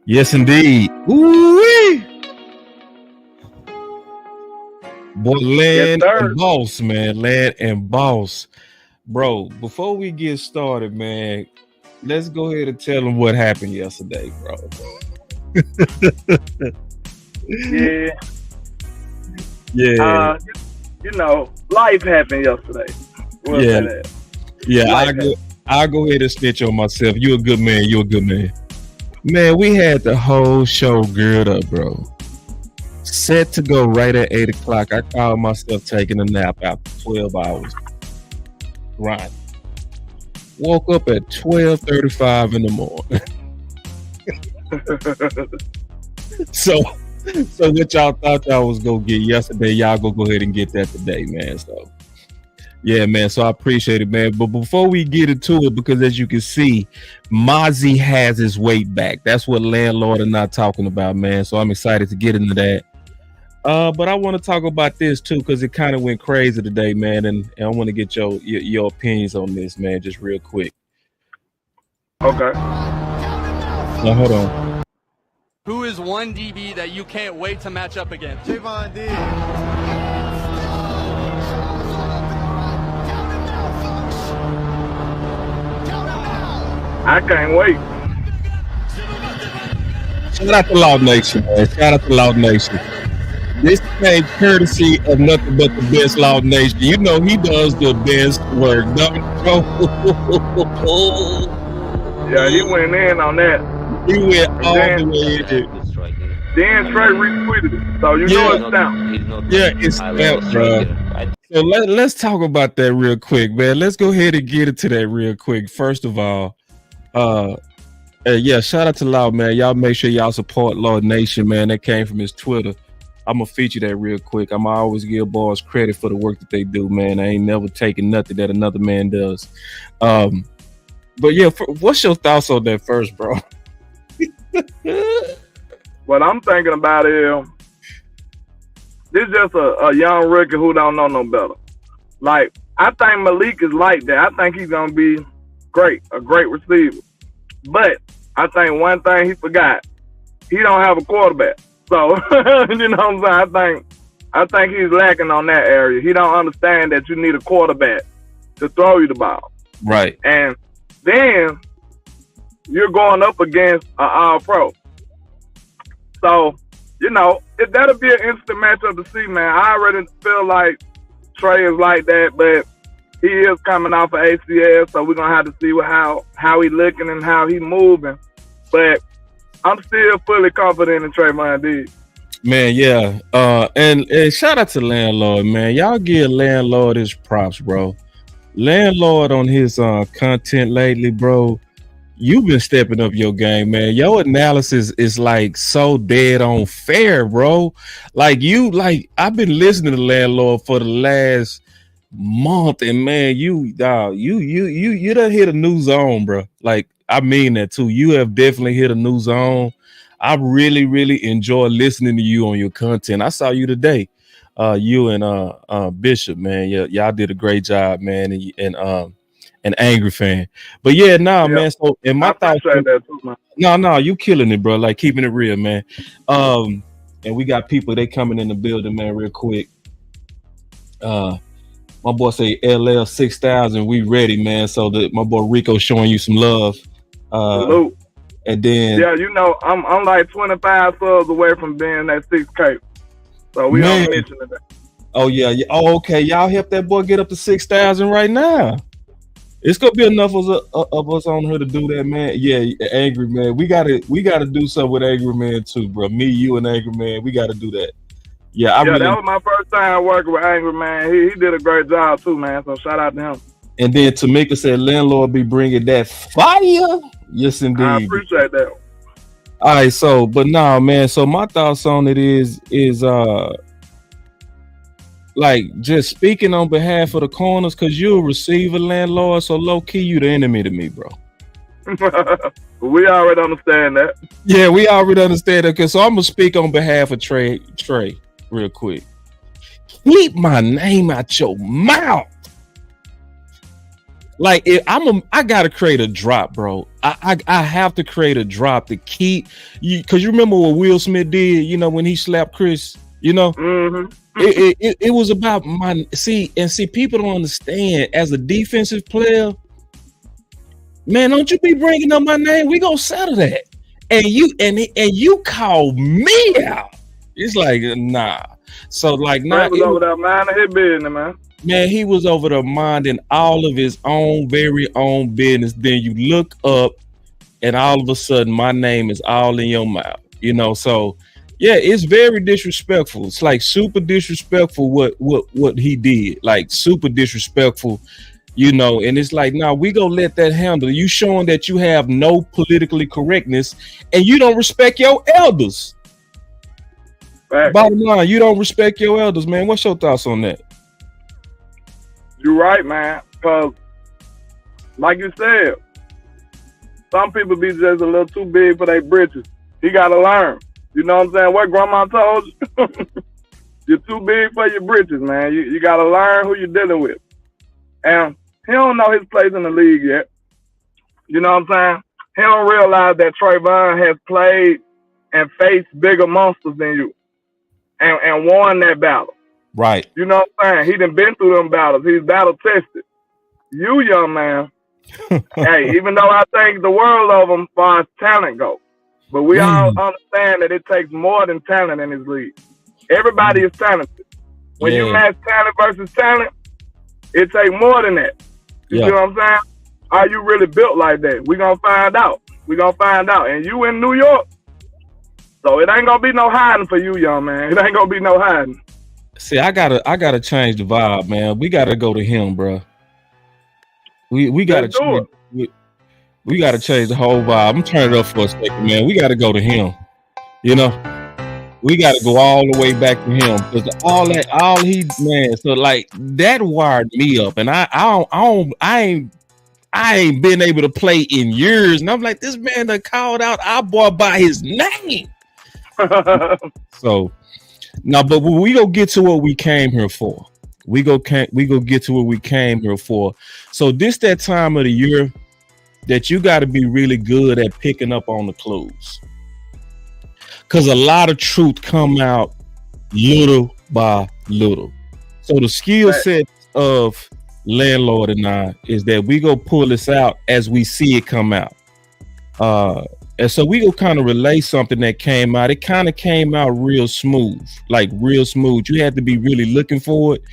Yes, indeed. Ooh-wee. Boy, Land and Boss, man. Land and Boss. Bro, before we get started, man, let's go ahead and tell them what happened yesterday, bro. Yeah. You know, life happened yesterday. I'll go ahead and snitch on myself. You a good man. Man, we had the whole show geared up, bro. Set to go right at 8 o'clock. I called myself taking a nap after 12 hours. Right. Woke up at 12:35 in the morning. So what y'all thought y'all was gonna get yesterday, y'all go ahead and get that today, man. So yeah, man. So I appreciate it, man. But before we get into it, because as you can see, Mazi has his weight back. That's what Landlord are not talking about, man. So I'm excited to get into that. But I want to talk about this too, because it kind of went crazy today, man. And I want to get your opinions on this, man, just real quick. Okay. Now hold on. Who is one DB that you can't wait to match up against? Javon D. I can't wait. Shout out to Loud Nation, man. Shout out to Loud Nation. This came courtesy of nothing but the best Loud Nation. You know he does the best work, don't you? Yeah, he went in on that. He went all the way in. Then Trey retweeted it, so you know it's down. Yeah, it's out, bro. So let's talk about that real quick, man. Let's go ahead and get into that real quick. First of all, shout out to Loud, man. Y'all make sure y'all support Loud Nation, man. That came from his Twitter. I'm gonna feature that real quick. I'm always give boys credit for the work that they do, man. I ain't never taking nothing that another man does. But yeah, what's your thoughts on that first, bro? What I'm thinking about is this is just a young rookie who don't know no better. Like, I think Malik is like that. I think he's gonna be great, a great receiver. But I think one thing he forgot, he don't have a quarterback. So you know what I'm saying? I think he's lacking on that area. He don't understand that you need a quarterback to throw you the ball. Right. And then you're going up against an all-pro. So, you know, that'll be an instant matchup to see, man. I already feel like Trey is like that, but he is coming off of ACL, so we're going to have to see how he looking and how he moving. But I'm still fully confident in Trayvon D. Man, yeah. And shout out to Landlord, man. Y'all give Landlord his props, bro. Landlord on his content lately, bro. You've been stepping up your game, man. Your analysis is like so dead on fair, bro. I've been listening to Landlord for the last month, and man, you done hit a new zone, bro. Like, I mean that too. You have definitely hit a new zone. I really, really enjoy listening to you on your content. I saw you today. You and Bishop, man. Y'all did a great job, man. And Angry Fan. But yeah, man. So in my thoughts, no, you killing it, bro. Like, keeping it real, man. And we got people, they coming in the building, man, real quick. My boy say LL 6000, we ready, man. So my boy Rico showing you some love. Salute. And then you know, I'm like 25 subs away from being that 6K. So we don't mention it. Oh yeah. Oh, okay. Y'all help that boy get up to 6,000 right now. It's gonna be enough of us on here to do that, man. Yeah, Angry Man. We gotta do something with Angry Man too, bro. Me, you, and Angry Man. We gotta do that. Yeah, that was my first time working with Angry Man. He did a great job too, man. So shout out to him. And then Tamika said, Landlord be bringing that fire. Yes, indeed. I appreciate that. All right, so, but nah, man. So my thoughts on it is like, just speaking on behalf of the corners, because you're a receiver, Landlord. So low key, you the enemy to me, bro. We already understand that. Yeah, we already understand that. So I'm gonna speak on behalf of Trey, real quick. Keep my name out your mouth. Like I gotta create a drop, bro. I have to create a drop to keep you, because you remember what Will Smith did, you know, when he slapped Chris, you know. Mm-hmm. It was about see people don't understand. As a defensive player, man, don't you be bringing up my name. We gonna settle that. And you call me out. It's like, nah. So like, nah, was over there minding his business, man. Man, he was over there minding all of his very own business. Then you look up, and all of a sudden, my name is all in your mouth. You know, so yeah, it's very disrespectful. It's like super disrespectful what he did. Like super disrespectful. You know, and it's like, nah, we gonna let that handle. You showing that you have no politically correctness, and you don't respect your elders. Right. Bottom line, you don't respect your elders, man. What's your thoughts on that? You're right, man. Because, like you said, some people be just a little too big for their britches. He got to learn. You know what I'm saying? What Grandma told you? You're too big for your britches, man. You got to learn who you're dealing with. And he don't know his place in the league yet. You know what I'm saying? He don't realize that Trayvon has played and faced bigger monsters than you and won that battle. Right. You know what I'm saying? He done been through them battles. He's battle tested. You, young man, hey, even though I think the world of him as far as talent goes, but we all understand that it takes more than talent in this league. Everybody is talented. When you match talent versus talent, it takes more than that. You see what I'm saying? Are you really built like that? We're going to find out. We're going to find out. And you in New York, so it ain't going to be no hiding for you, young man. It ain't going to be no hiding. See, I gotta change the vibe, man. We gotta go to him, bro. We gotta change, we gotta change the whole vibe. I'm turning it up for a second, man. We gotta go to him. You know, we gotta go all the way back to him, because all he man. So like that wired me up, and I ain't been able to play in years, and I'm like, this man that called out our boy by his name. So. Now, but we go get to what we came here for. We go get to what we came here for. So this that time of the year that you got to be really good at picking up on the clues, because a lot of truth come out little by little. So the skill set of Landlord and I is that we go pull this out as we see it come out. And so we go kind of relay something that came out. It kind of came out real smooth, like real smooth. You had to be really looking for it.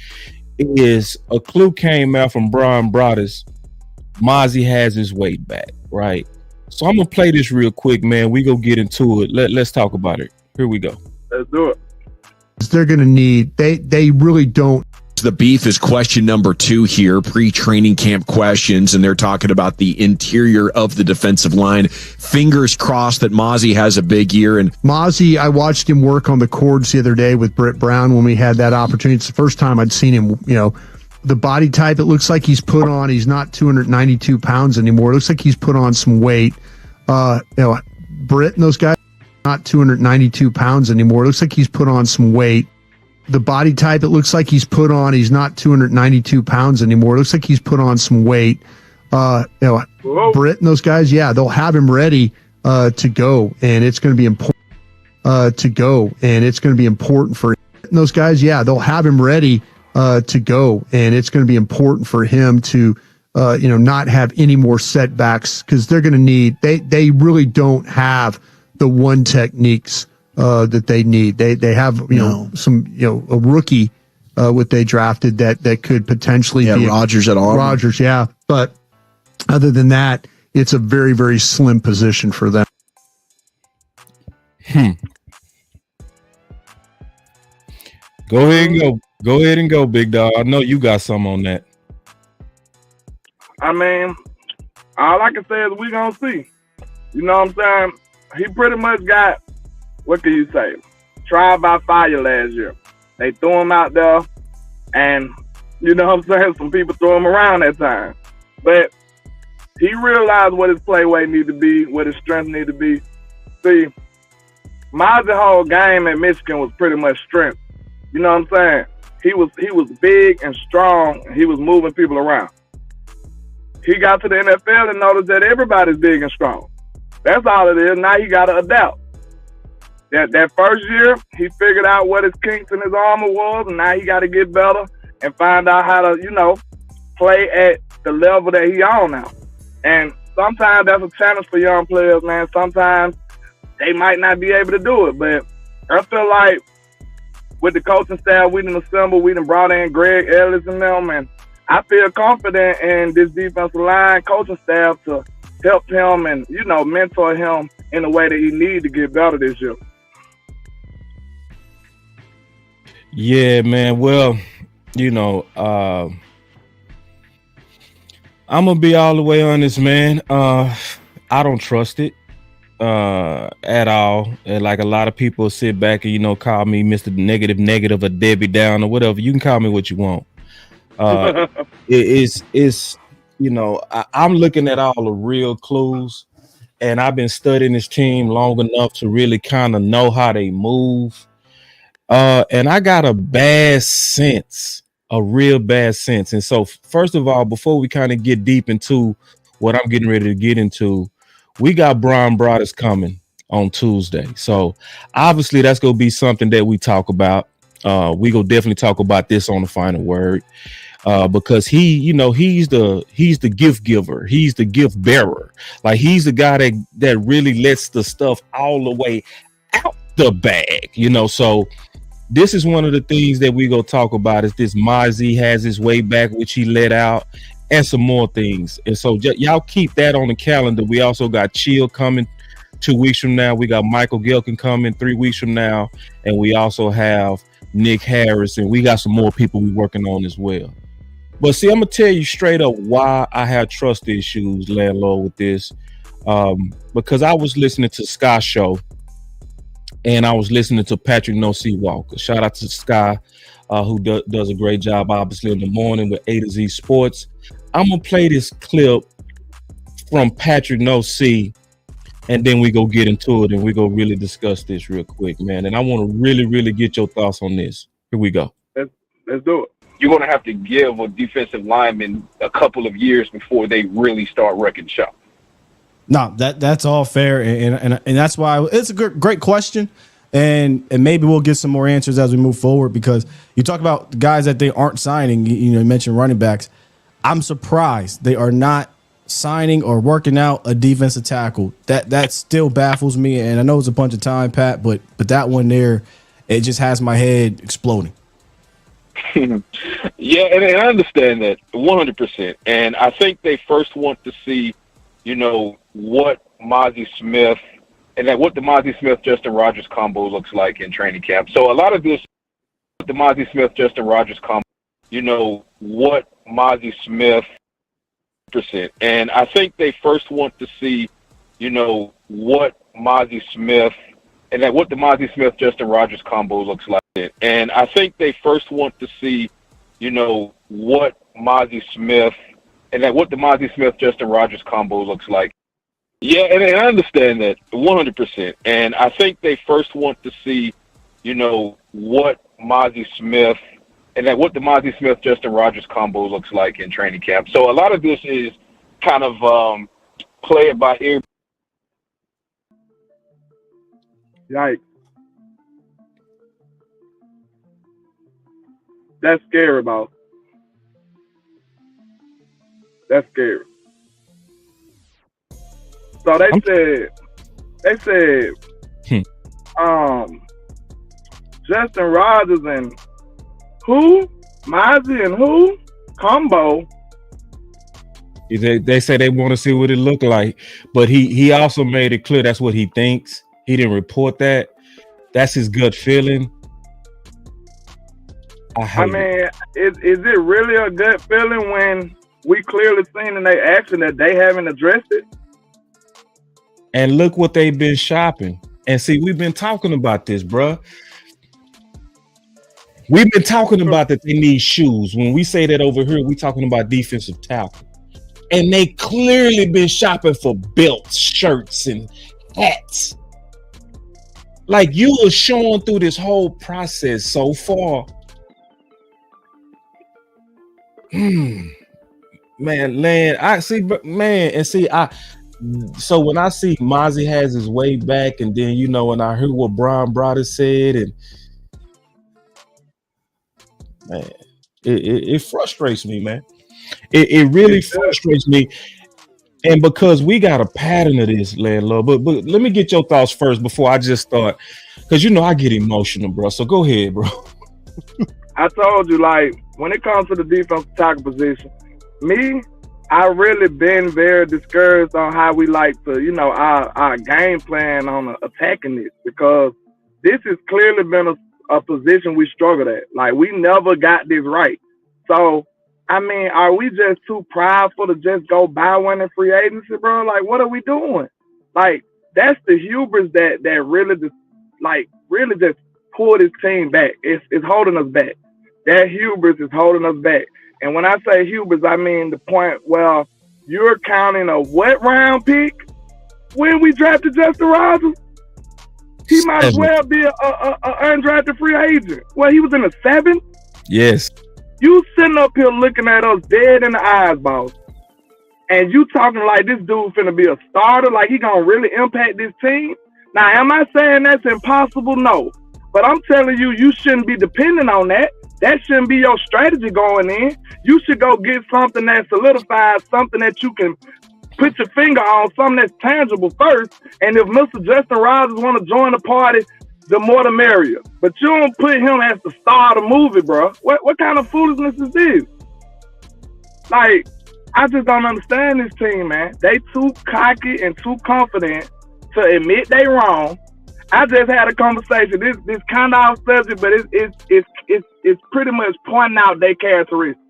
It is a clue came out from Bryan Brouddus. Mazi has his weight back, right? So I'm gonna play this real quick, man. We go get into it. Let's talk about it. Here we go. Let's do it. They're gonna need. They really don't. The beef is question number 2 here, pre-training camp questions, and they're talking about the interior of the defensive line. Fingers crossed that Mazi has a big year. And Mazi, I watched him work on the cords the other day with Britt Brown when we had that opportunity. It's the first time I'd seen him, you know, the body type, it looks like he's put on, he's not 292 pounds anymore. It looks like he's put on some weight. You know, Britt and those guys, not 292 pounds anymore. It looks like he's put on some weight. The body type, it looks like he's put on, he's not 292 pounds anymore. It looks like he's put on some weight. You know, Britt and those guys, yeah, they'll have him ready to go, and it's going to be important to go, and it's going to be important for those guys. Yeah, they'll have him ready to go, and it's going to be important for him to, you know, not have any more setbacks, because they're going to need. They really don't have the one techniques that they need. They have, you know, some, you know, a rookie what they drafted that could potentially be Rogers at all. Rogers, yeah. But other than that, it's a very, very slim position for them. Go ahead and go, big dog. I know you got some on that. I mean, all I can say is we gonna see. You know what I'm saying? He pretty much got, what can you say, trial by fire last year. They threw him out there, and you know what I'm saying, some people threw him around that time. But he realized what his play weight need to be, what his strength need to be. See, Mazi's whole game at Michigan was pretty much strength. You know what I'm saying? He was big and strong, and he was moving people around. he got to the NFL and noticed that everybody's big and strong. That's all it is. Now he got to adapt. That first year, he figured out what his kinks in his armor was, and now he got to get better and find out how to, play at the level that he on now. And sometimes that's a challenge for young players, man. Sometimes they might not be able to do it, but I feel like with the coaching staff we done assembled, we done brought in Greg Ellis and them, and I feel confident in this defensive line coaching staff to help him and, mentor him in a way that he needs to get better this year. Yeah, man. Well, I'm gonna be all the way honest, man. I don't trust it at all. And like a lot of people sit back and call me Mr. Negative, or Debbie Down, or whatever. You can call me what you want. I'm looking at all the real clues, and I've been studying this team long enough to really kind of know how they move. And I got a real bad sense. And so, first of all, before we kind of get deep into what I'm getting ready to get into, we got Bryan Brouddus coming on Tuesday. So obviously that's going to be something that we talk about. We going to definitely talk about this on the Final Word, because he's the gift giver. He's the gift bearer. Like, he's the guy that really lets the stuff all the way out the bag, so this is one of the things that we go talk about is this Mazi has his way back, which he let out, and some more things. And so y'all keep that on the calendar. We also got Chill coming 2 weeks from now. We got Michael Gilkin coming 3 weeks from now. And we also have Nick Harris, and we got some more people we working on as well. But see, I'm going to tell you straight up why I have trust issues, Landlord, with this. Because I was listening to Sky Show, and I was listening to Patrick No-C Walker. Shout out to Sky, who does a great job, obviously, in the morning with A to Z Sports. I'm going to play this clip from Patrick No-C, and then we go get into it, and we go really discuss this real quick, man. And I want to really, really get your thoughts on this. Here we go. Let's do it. You're going to have to give a defensive lineman a couple of years before they really start wrecking shop. No, that's all fair, and that's why it's a great question, and maybe we'll get some more answers as we move forward, because you talk about the guys that they aren't signing. You mentioned running backs. I'm surprised they are not signing or working out a defensive tackle. That still baffles me, and I know it's a bunch of time, Pat, but that one there, it just has my head exploding. Yeah, and I understand that 100%, and I think they first want to see, what Mazi Smith and what the Mazi Smith Justin Rogers combo looks like in training camp. So a lot of this, the Mazi Smith Justin Rogers combo, what Mazi Smith %, and I think they first want to see, what Mazi Smith and what the Mazi Smith Justin Rogers combo looks like. And I think they first want to see, what Mazi Smith and what the Mazi Smith Justin Rogers combo looks like. Yeah, and I understand that 100%. And I think they first want to see, what Mazi Smith and what the Mazi Smith Justin Rogers combo looks like in training camp. So a lot of this is kind of play it by ear. Yikes. That's scary, boss. That's scary. So they said, Justin Rogers and who? Mazi and who? Combo. They say they want to see what it look like, but he also made it clear that's what he thinks. He didn't report that. That's his gut feeling. I mean, is it really a gut feeling when we clearly seen in their action that they haven't addressed it? And look what they've been shopping. And see, we've been talking about this, bruh. We've been talking about that they need shoes. When we say that over here, we talking about defensive tackle. And they clearly been shopping for belts, shirts, and hats. Like, you were showing through this whole process so far. Man, Land, I see, man, and see, so when I see Mazi has his way back, and then when I heard what Bryan Brouddus said, and man, it frustrates me, man. It really frustrates me, and because we got a pattern of this, landlord. But let me get your thoughts first before I just start, because I get emotional, bro. So go ahead, bro. I told you, like, when it comes to the defensive tackle position, I really been very discouraged on how we like to, our game plan on attacking this, because this has clearly been a position we struggled at. Like, we never got this right. So, I mean, are we just too prideful to just go buy one in free agency, bro? Like, what are we doing? Like, that's the hubris that really just pulled this team back. It's holding us back. That hubris is holding us back. And when I say hubris, I mean the point where you're counting a what round pick when we drafted Justin Rogers? He might as well be a undrafted free agent. Well, he was in the 7th? Yes. You sitting up here looking at us dead in the eyes, boss. And you talking like this dude finna be a starter, like he gonna really impact this team? Now, am I saying that's impossible? No. But I'm telling you, you shouldn't be depending on that. That shouldn't be your strategy going in. You should go get something that solidifies, something that you can put your finger on, something that's tangible first. And if Mr. Justin Rogers want to join the party, the more the merrier. But you don't put him as the star of the movie, bro. What kind of foolishness is this? Like, I just don't understand this team, man. They too cocky and too confident to admit they wrong. I just had a conversation. This kind of off subject, but it's pretty much pointing out their characteristics.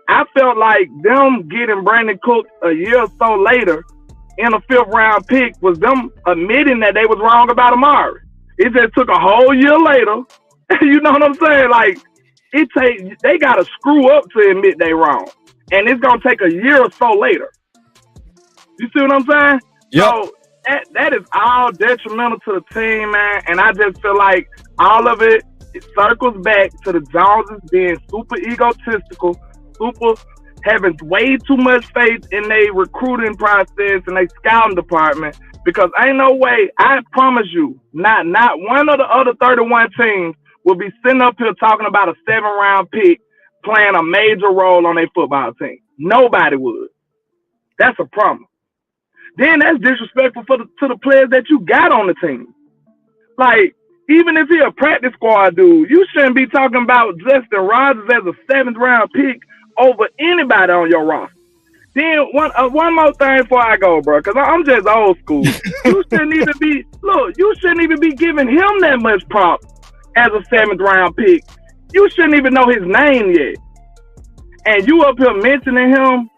I felt like them getting Brandon Cook a year or so later in a 5th round pick was them admitting that they was wrong about Amari. It just took a whole year later. You know what I'm saying? Like, they gotta screw up to admit they wrong, and it's gonna take a year or so later. You see what I'm saying? Yep. So that is all detrimental to the team, man. And I just feel like all of it circles back to the Joneses being super egotistical, super having way too much faith in their recruiting process and their scouting department. Because ain't no way, I promise you, not one of the other 31 teams will be sitting up here talking about a 7th-round pick playing a major role on their football team. Nobody would. That's a promise. Then that's disrespectful to the players that you got on the team. Like, even if he a practice squad dude, you shouldn't be talking about Justin Rogers as a 7th-round pick over anybody on your roster. Then one more thing before I go, bro, because I'm just old school. You shouldn't even be giving him that much props as a 7th-round pick. You shouldn't even know his name yet. And you up here mentioning him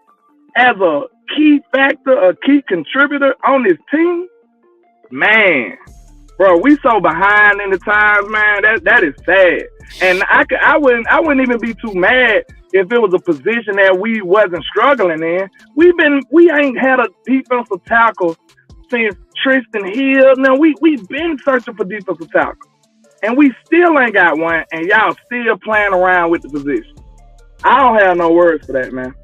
as a key factor, a key contributor on this team? Man, bro, we so behind in the times, man. That is sad. And I wouldn't even be too mad if it was a position that we wasn't struggling in. We ain't had a defensive tackle since Tristan Hill. Now we've been searching for defensive tackle, and we still ain't got one. And y'all still playing around with the position. I don't have no words for that, man.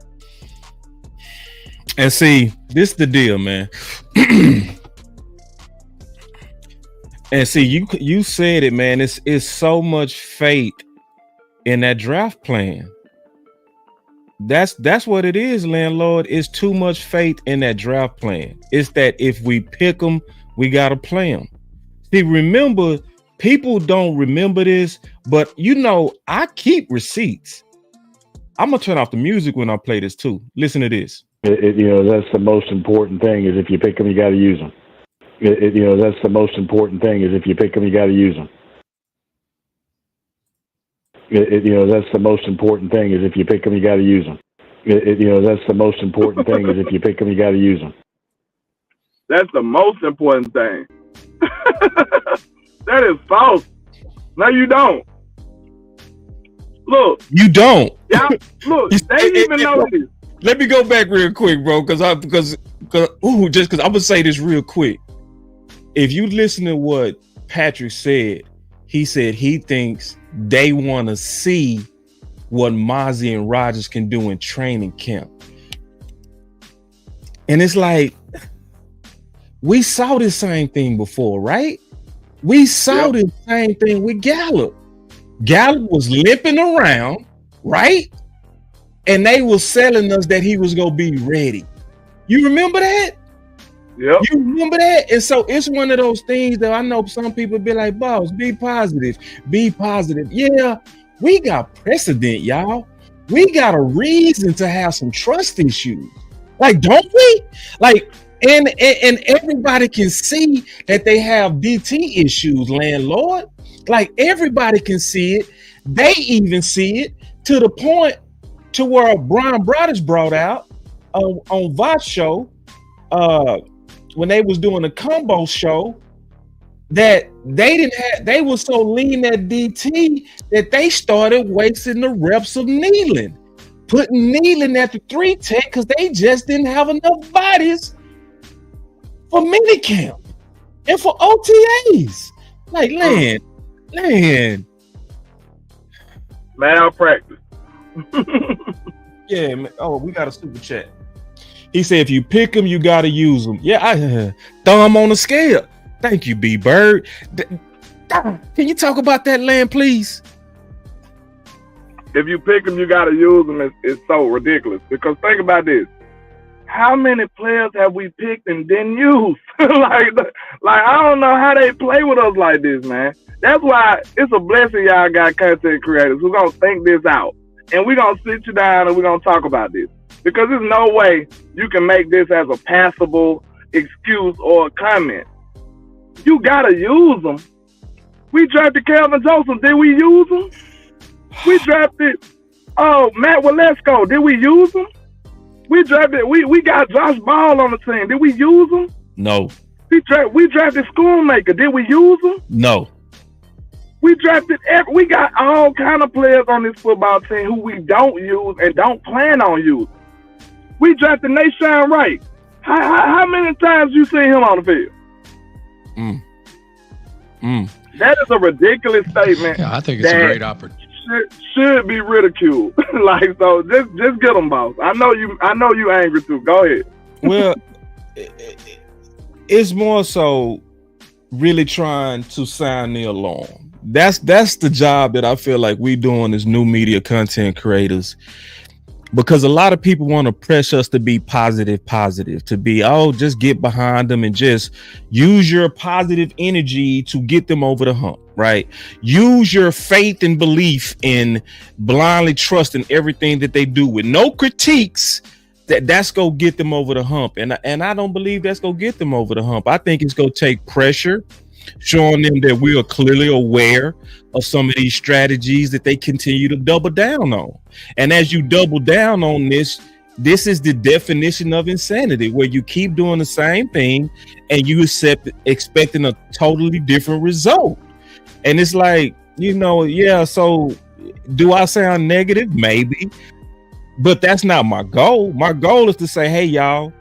And see, this is the deal, man. And see, you said it, man. It's so much faith in that draft plan. That's what it is, landlord. It's too much faith in that draft plan. It's that if we pick them, we gotta play them. See, remember, people don't remember this, but I keep receipts. I'm gonna turn off the music when I play this too. Listen to this. That's the most important thing is if you pick them, you got to use them. That's the most important thing is if you pick them, you got to use them. That's the most important thing is if you pick them, you got to use them. That's the most important thing is if you pick them, you got to use them. That's the most important thing. That is false. No, you don't. Look. You don't. Yeah. Look, they didn't even know this. Let me go back real quick, bro, because I'm gonna say this real quick. If you listen to what Patrick said, he said he thinks they want to see what Mazi and Rogers can do in training camp. And it's like, we saw this same thing before, right? We saw this same thing with Gallup. Gallup was limping around, right? And they were selling us that he was going to be ready. You remember that? Yep. You remember that? And so it's one of those things that I know some people be like, boss, be positive, be positive. Yeah, we got precedent, y'all. We got a reason to have some trust issues. Like, don't we? Like, and everybody can see that they have DT issues, landlord. Like, everybody can see it. They even see it to the point to where Bryan Brouddus brought out on Vox show when they was doing the combo show that they were so lean at DT that they started wasting the reps of kneeling, putting kneeling at the 3 tech because they just didn't have enough bodies for minicamp and for OTAs. Like, land. Malpractice. Yeah, man. Oh, we got a super chat. He said, if you pick them, you got to use them. Yeah, I thumb on the scale. Thank you, B Bird. Can you talk about that, land, please? If you pick them, you got to use them. It's so ridiculous. Because think about this. How many players have we picked and didn't use? like I don't know how they play with us like this, man. That's why it's a blessing y'all got content creators who's going to think this out. And we're going to sit you down and we're going to talk about this. Because there's no way you can make this as a passable excuse or a comment. You got to use them. We drafted Calvin Joseph. Did we use him? We drafted Matt Waletzko. Did we use him? We drafted. We got Josh Ball on the team. Did we use him? No. We drafted Schoonmaker. Did we use him? No. We drafted. We got all kind of players on this football team who we don't use and don't plan on using. We drafted Nashawn Wright. How many times you seen him on the field? That is a ridiculous statement. Yeah, I think it's a great opportunity. Should be ridiculed. Like, so just get them, boss. I know you angry too. Go ahead. Well, it's more so really trying to sound the alarm. That's the job that I feel like we doing as new media content creators. Because a lot of people want to press us to be positive, to be, just get behind them and just use your positive energy to get them over the hump, right? Use your faith and belief in blindly trusting everything that they do with no critiques. That's going to get them over the hump. And I don't believe that's going to get them over the hump. I think it's going to take pressure, showing them that we are clearly aware of some of these strategies that they continue to double down on. And as you double down on this is the definition of insanity, where you keep doing the same thing and you expecting a totally different result. And it's like, so do I sound negative? Maybe. But that's not my goal. My goal is to say, hey, y'all,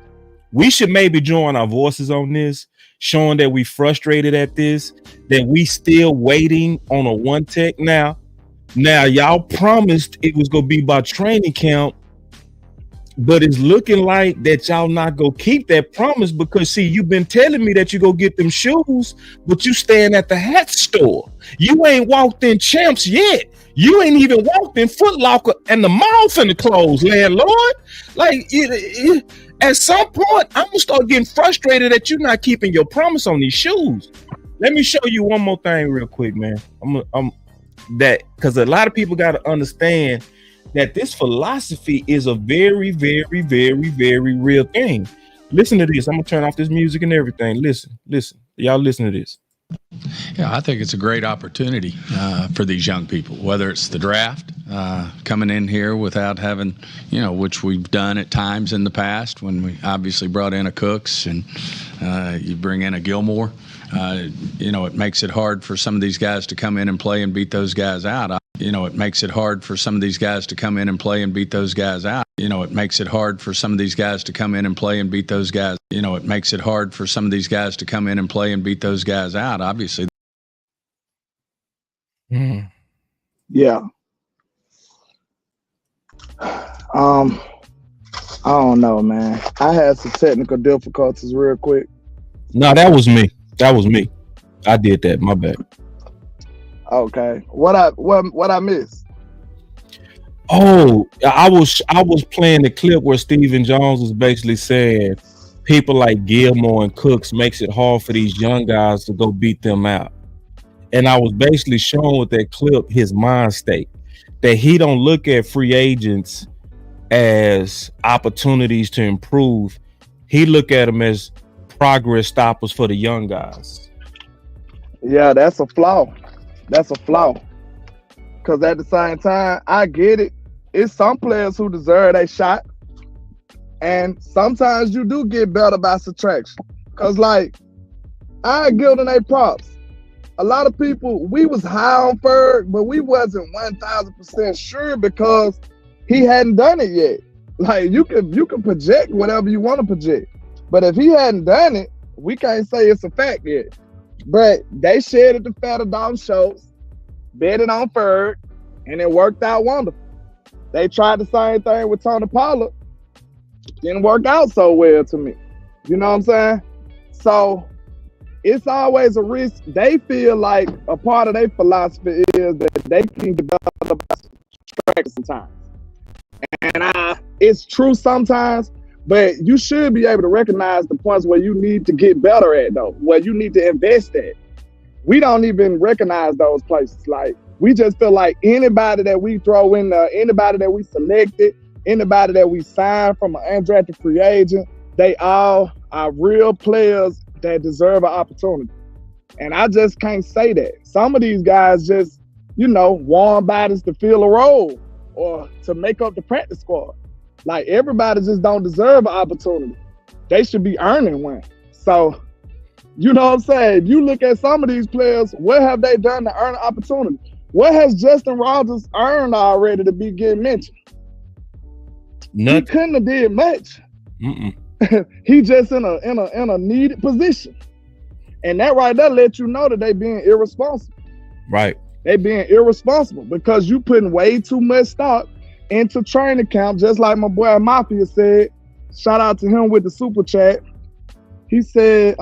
we should maybe join our voices on this, showing that we frustrated at this, that we still waiting on a 1 tech now. Now, y'all promised it was going to be by training camp, but it's looking like that y'all not going to keep that promise because, see, you've been telling me that you go get them shoes, but you staying at the hat store. You ain't walked in Champs yet. You ain't even walked in Foot Locker and the mall finna close, landlord. Like, at some point, I'm gonna start getting frustrated that you're not keeping your promise on these shoes. Let me show you one more thing real quick, man. Because a lot of people got to understand that this philosophy is a very, very, very, very real thing. Listen to this. I'm gonna turn off this music and everything. Listen. Y'all listen to this. Yeah, I think it's a great opportunity for these young people, whether it's the draft, coming in here without having, which we've done at times in the past when we obviously brought in a Cooks and you bring in a Gilmore. It makes it hard for some of these guys to come in and play and beat those guys out. It makes it hard for some of these guys to come in and play and beat those guys out. It makes it hard for some of these guys to come in and play and beat those guys. It makes it hard for some of these guys to come in and play and beat those guys out, obviously. Yeah. I don't know, man. I had some technical difficulties real quick. No, that was me. I did that. My bad. Okay. What I missed? Oh, I was playing the clip where Stephen Jones was basically saying people like Gilmore and Cooks makes it hard for these young guys to go beat them out. And I was basically showing with that clip his mind state, that he don't look at free agents as opportunities to improve. He look at them as progress stoppers for the young guys. Yeah, that's a flaw. Because at the same time, I get it. It's some players who deserve a shot. And sometimes you do get better by subtraction. Because, like, I give them their props. A lot of people, we was high on Ferg, but we wasn't 1,000% sure because he hadn't done it yet. Like, you can project whatever you want to project. But if he hadn't done it, we can't say it's a fact yet. But they shared the fat of Dalton Schultz, betted on Ferg, and it worked out wonderful. They tried the same thing with Tony Pollard. Didn't work out so well to me. You know what I'm saying? So it's always a risk. They feel like a part of their philosophy is that they can develop tracks sometimes. And it's true sometimes, but you should be able to recognize the points where you need to get better at, though, where you need to invest at. We don't even recognize those places. Like, we just feel like anybody that we throw in there, anybody that we selected, anybody that we signed from an undrafted free agent, they all are real players that deserve an opportunity. And I just can't say that. Some of these guys just, warm bodies to fill a role or to make up the practice squad. Like, everybody just don't deserve an opportunity. They should be earning one. So, you know what I'm saying? If you look at some of these players, what have they done to earn an opportunity? What has Justin Rogers earned already to be getting mentioned? Nothing. He couldn't have did much. He just in a needed position. And that right there let you know that they being irresponsible. Right. They being irresponsible because you putting way too much stock into training camp, just like my boy Mafia said. Shout out to him with the super chat. He said,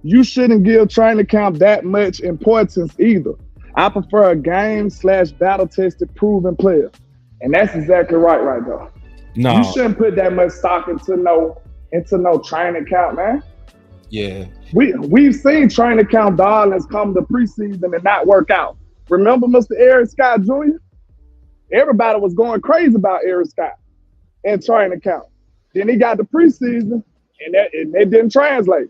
you shouldn't give training camp that much importance either. I prefer a game/battle-tested proven player. And that's exactly right there. No. You shouldn't put that much stock into no training camp, man. Yeah. We've seen training camp darlings come to preseason and not work out. Remember Mr. Eric Scott Jr.? Everybody was going crazy about Eric Scott in training camp. Then he got to preseason and it didn't translate.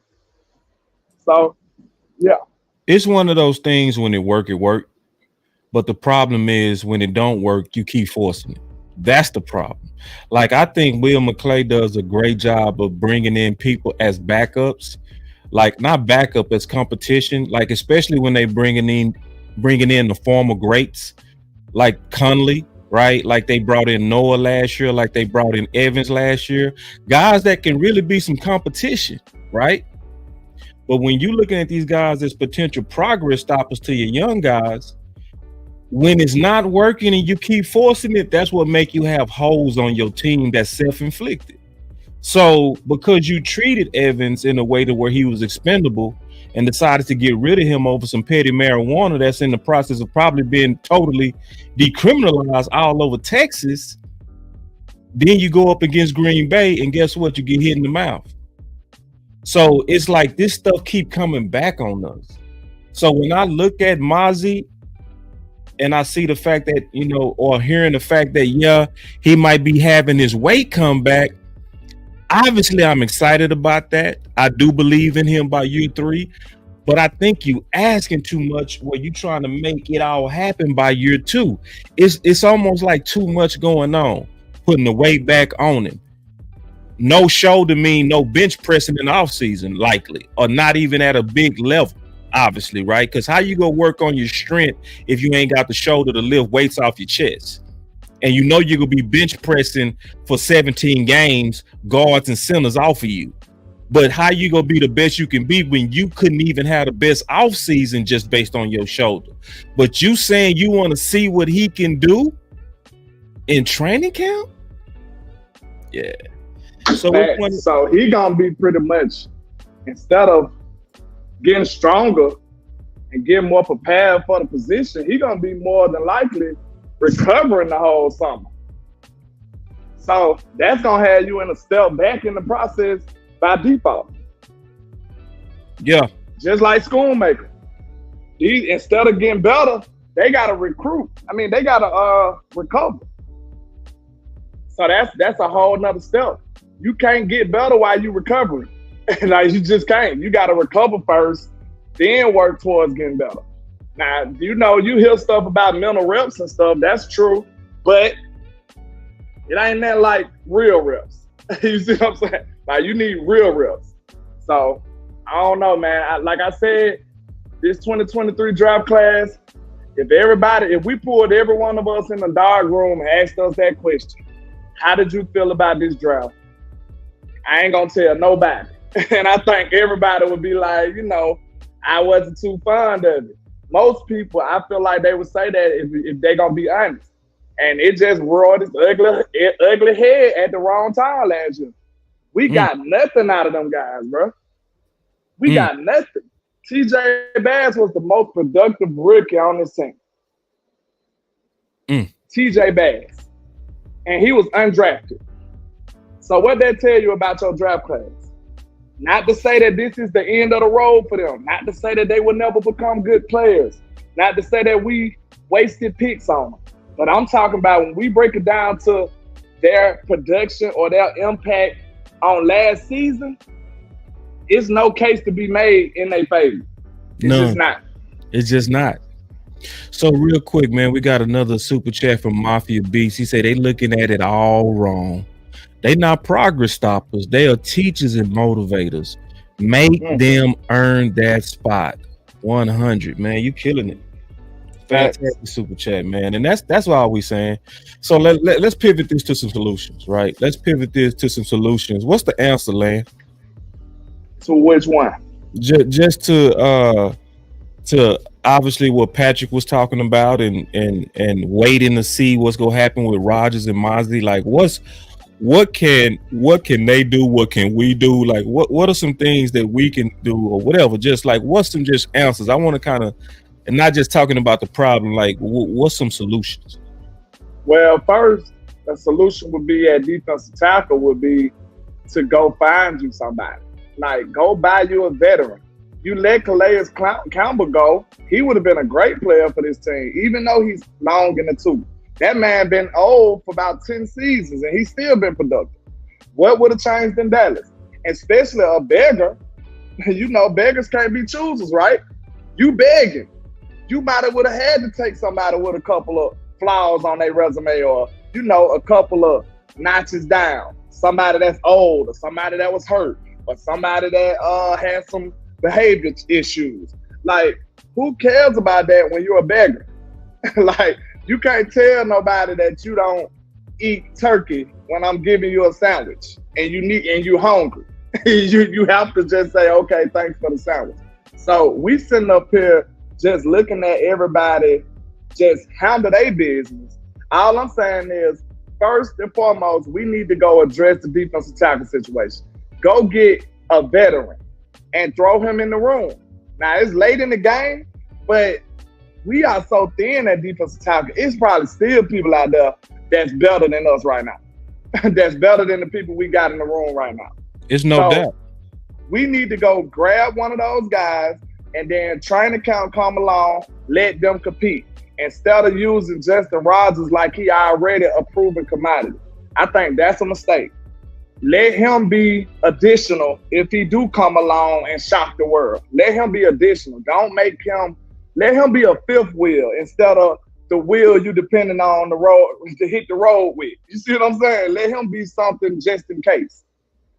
So, yeah. It's one of those things when it work. But the problem is when it don't work, you keep forcing it. That's the problem. Like, I think Will McClay does a great job of bringing in people as backups, like not backup as competition, like especially when they bringing in the former greats like Conley, right? Like they brought in Noah last year, like they brought in Evans last year, guys that can really be some competition, right? But when you're looking at these guys as potential progress stoppers to your young guys, when it's not working and you keep forcing it, that's what make you have holes on your team that's self-inflicted. So because you treated Evans in a way to where he was expendable and decided to get rid of him over some petty marijuana that's in the process of probably being totally decriminalized all over Texas, then you go up against Green Bay and guess what? You get hit in the mouth. So it's like this stuff keep coming back on us. So when I look at Mazi and I see the fact that, or hearing the fact that, yeah, he might be having his weight come back, obviously I'm excited about that. I do believe in him by year 3, but I think you asking too much where you trying to make it all happen by year 2. It's almost like too much going on, putting the weight back on him. No shoulder mean no bench pressing in the offseason, likely, or not even at a big level. Obviously, right? Because how you gonna work on your strength if you ain't got the shoulder to lift weights off your chest? And you're gonna be bench pressing for 17 games, guards and centers off of you. But how you gonna be the best you can be when you couldn't even have the best off season just based on your shoulder? But you saying you want to see what he can do? in training camp. Yeah. So so he gonna be pretty much, instead of getting stronger and getting more prepared for the position, he gonna be more than likely recovering the whole summer. So that's gonna have you in a step back in the process by default. Yeah. Just like Schoonmaker. Instead of getting better, they gotta recruit. I mean, they gotta recover. So that's a whole nother step. You can't get better while you recovering. Like, you just can't. You gotta recover first, then work towards getting better. Now, you hear stuff about mental reps and stuff. That's true, but it ain't that like real reps. You see what I'm saying? Like, you need real reps. So I don't know, man. Like I said, this 2023 draft class, if we pulled every one of us in the dark room and asked us that question, how did you feel about this draft? I ain't gonna tell nobody. And I think everybody would be like, I wasn't too fond of it. Most people, I feel like they would say that if they gonna be honest. And it just roared its ugly head at the wrong time last year. We got nothing out of them guys, bro. We got nothing. TJ Bass was the most productive rookie on this team. TJ Bass. And he was undrafted. So what that tell you about your draft class? Not to say that this is the end of the road for them. Not to say that they will never become good players. Not to say that we wasted picks on them. But I'm talking about when we break it down to their production or their impact on last season, it's no case to be made in their favor. It's just not. It's just not. So real quick, man, we got another super chat from Mafia Beast. He said they looking at it all wrong. They not progress stoppers. They are teachers and motivators. Make them earn that spot. 100, man. You killing it. Fantastic super chat, man. And that's what we saying. So let's pivot this to some solutions, right? Let's pivot this to some solutions. What's the answer, Land? To which one? Just to obviously what Patrick was talking about and waiting to see what's gonna happen with Rogers and Mazi. Like, what can they do? What can we do? Like, what are some things that we can do or whatever? Just like, what's some just answers? I want to kind of, and not just talking about the problem, like what's some solutions? Well, first, a solution would be at defensive tackle would be to go find you somebody. Like, go buy you a veteran. You let Calais Campbell go, he would have been a great player for this team, even though he's long in the tooth. That man been old for about 10 seasons, and he's still been productive. What would have changed in Dallas? Especially a beggar. Beggars can't be choosers, right? You begging. You might have would have had to take somebody with a couple of flaws on their resume or, a couple of notches down. Somebody that's old or somebody that was hurt or somebody that had some behavior issues. Like, who cares about that when you're a beggar? Like, you can't tell nobody that you don't eat turkey when I'm giving you a sandwich and you hungry. you have to just say, okay, thanks for the sandwich. So we sitting up here just looking at everybody just handle their business. All I'm saying is, first and foremost, we need to go address the defensive tackle situation. Go get a veteran and throw him in the room. Now, it's late in the game, but we are so thin at defensive tackle. It's probably still people out there that's better than us right now. That's better than the people we got in the room right now. It's no doubt. We need to go grab one of those guys and then training camp come along, let them compete. Instead of using Justin Rogers like he already a proven commodity. I think that's a mistake. Let him be additional if he do come along and shock the world. Let him be additional. Don't make him, let him be a fifth wheel instead of the wheel you depending on the road to hit the road with. You see what I'm saying? Let him be something just in case.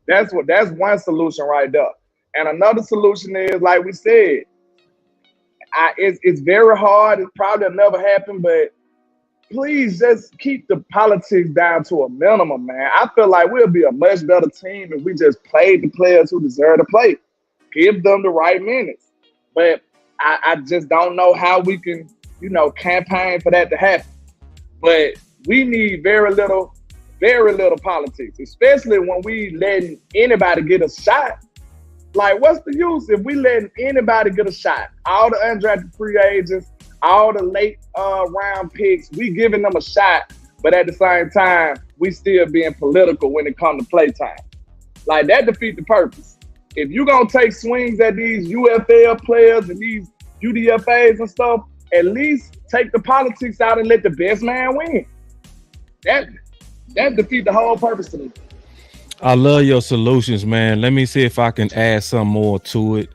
That's one solution right there. And another solution is, like we said, it's very hard. It probably will never happen, but please just keep the politics down to a minimum, man. I feel like we'll be a much better team if we just played the players who deserve to play. Give them the right minutes. But I just don't know how we can, campaign for that to happen. But we need very little politics, especially when we letting anybody get a shot. Like, what's the use if we letting anybody get a shot? All the undrafted free agents, all the late round picks, we giving them a shot, but at the same time, we still being political when it comes to play time. Like, that defeats the purpose. If you're going to take swings at these UFL players and these UDFAs and stuff, at least take the politics out and let the best man win. That defeats the whole purpose to me. I love your solutions, man. Let me see if I can add some more to it.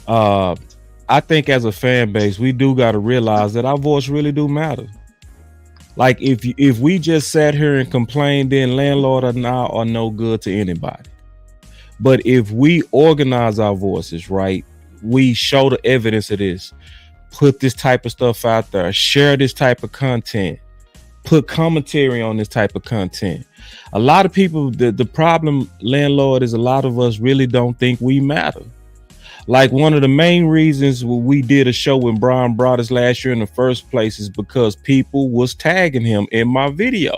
I think as a fan base, we do got to realize that our voice really do matter. Like, if we just sat here and complained, then landlord or now are no good to anybody. But if we organize our voices, right, we show the evidence of this, put this type of stuff out there, share this type of content, put commentary on this type of content. A lot of people, the problem, landlord, is a lot of us really don't think we matter. Like, one of the main reasons we did a show with Bryan Brouddus last year in the first place is because people was tagging him in my video.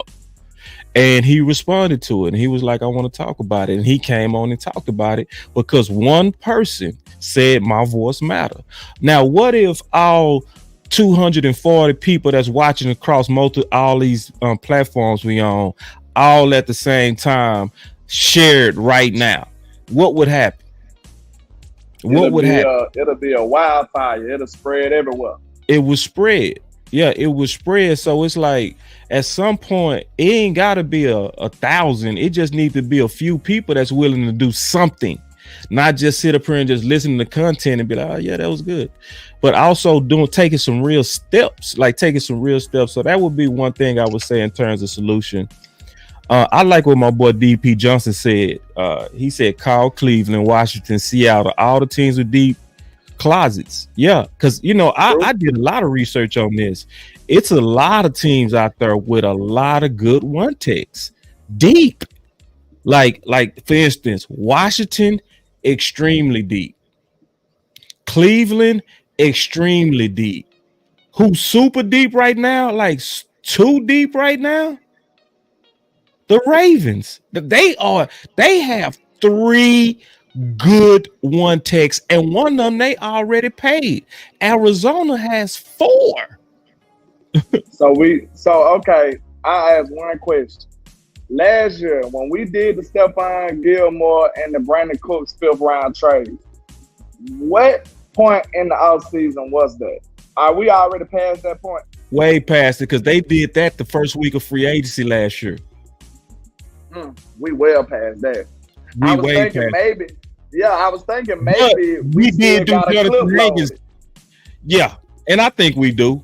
And he responded to it. And he was like, I want to talk about it. And he came on and talked about it because one person said my voice matter. Now, what if all 240 people that's watching across all these platforms we own, all at the same time, shared right now? What would happen? What would happen? It'll be a wildfire. It'll spread everywhere. It would spread. Yeah, it would spread. So it's like, at some point, it ain't got to be a 1,000. It just needs to be a few people that's willing to do something, not just sit up here and just listen to the content and be like, oh yeah, that was good, but also taking some real steps. So that would be one thing I would say in terms of solution. I like what my boy DP Johnson said. He said, call Cleveland, Washington, Seattle, all the teams with deep closets. Yeah, because I did a lot of research on this. It's a lot of teams out there with a lot of good one techs, deep. Like for instance, Washington, extremely deep. Cleveland, extremely deep. Who's super deep right now? Like too deep right now? The Ravens. They have 3 good one techs, and one of them they already paid. Arizona has 4. Okay, I ask one question. Last year, when we did the Stephon Gilmore and the Brandon Cooks 5th round trade, what point in the offseason was that? Are we already past that point? Way past it, because they did that the first week of free agency last year. We well past that. I was thinking maybe but we did do Jonathan Hankins. Yeah, and I think we do.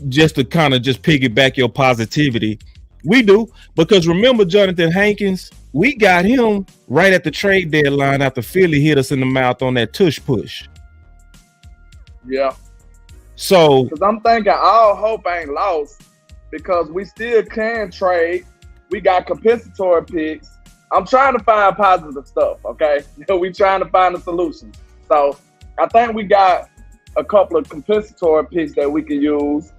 Just to kind of just piggyback your positivity, we do, because remember Jonathan Hankins, we got him right at the trade deadline after Philly hit us in the mouth on that tush push. Yeah. So, because I'm thinking all hope ain't lost, because we still can trade. We got compensatory picks. I'm trying to find positive stuff, okay? We trying to find a solution. So I think we got a couple of compensatory picks that we can use.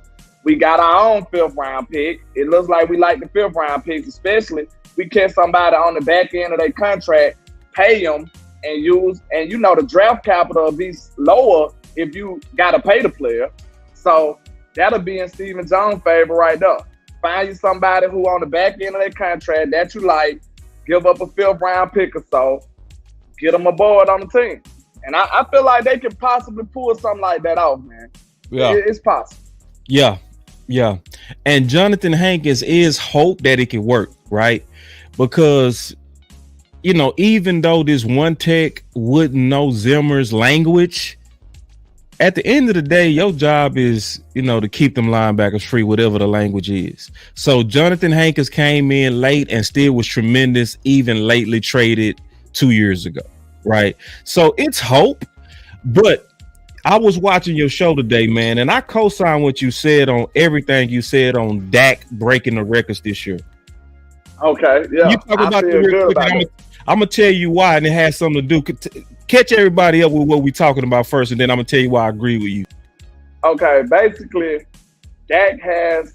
We got our own 5th round pick. It looks like we like the 5th round picks, especially we catch somebody on the back end of their contract, pay them, and use. And the draft capital will be lower if you got to pay the player. So that'll be in Stephen Jones' favor right there. Find you somebody who on the back end of their contract that you like, give up a 5th round pick or so, get them aboard on the team. And I feel like they could possibly pull something like that off, man. Yeah. It's possible. Yeah. And Jonathan Hankins is hope that it can work, right? Because, even though this one tech wouldn't know Zimmer's language, at the end of the day, your job is, to keep them linebackers free, whatever the language is. So Jonathan Hankins came in late and still was tremendous, even lately traded 2 years ago, right? So it's hope. But I was watching your show today, man, and I co-sign what you said on everything you said on Dak breaking the records this year. Okay, yeah. You talk about the real quick, I'm gonna tell you why, and it has something to do. Catch everybody up with what we're talking about first, and then I'm gonna tell you why I agree with you. Okay, basically, Dak has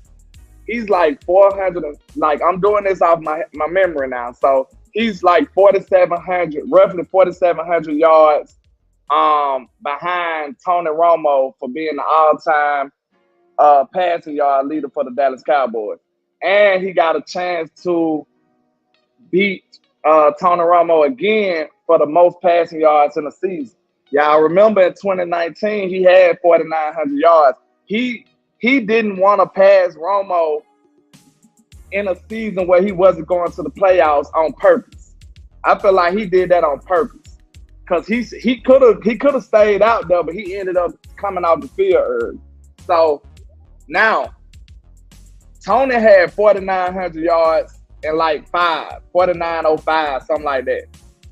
he's like 400. Like I'm doing this off my memory now. So he's like 4,700, roughly 4,700 yards behind Tony Romo for being the all-time passing yard leader for the Dallas Cowboys. And he got a chance to beat Tony Romo again for the most passing yards in the season. Y'all remember in 2019, he had 4,900 yards. He didn't want to pass Romo in a season where he wasn't going to the playoffs on purpose. I feel like he did that on purpose because he could have stayed out there, but he ended up coming off the field early. So now Tony had 4,900 yards in like 4,905, something like that.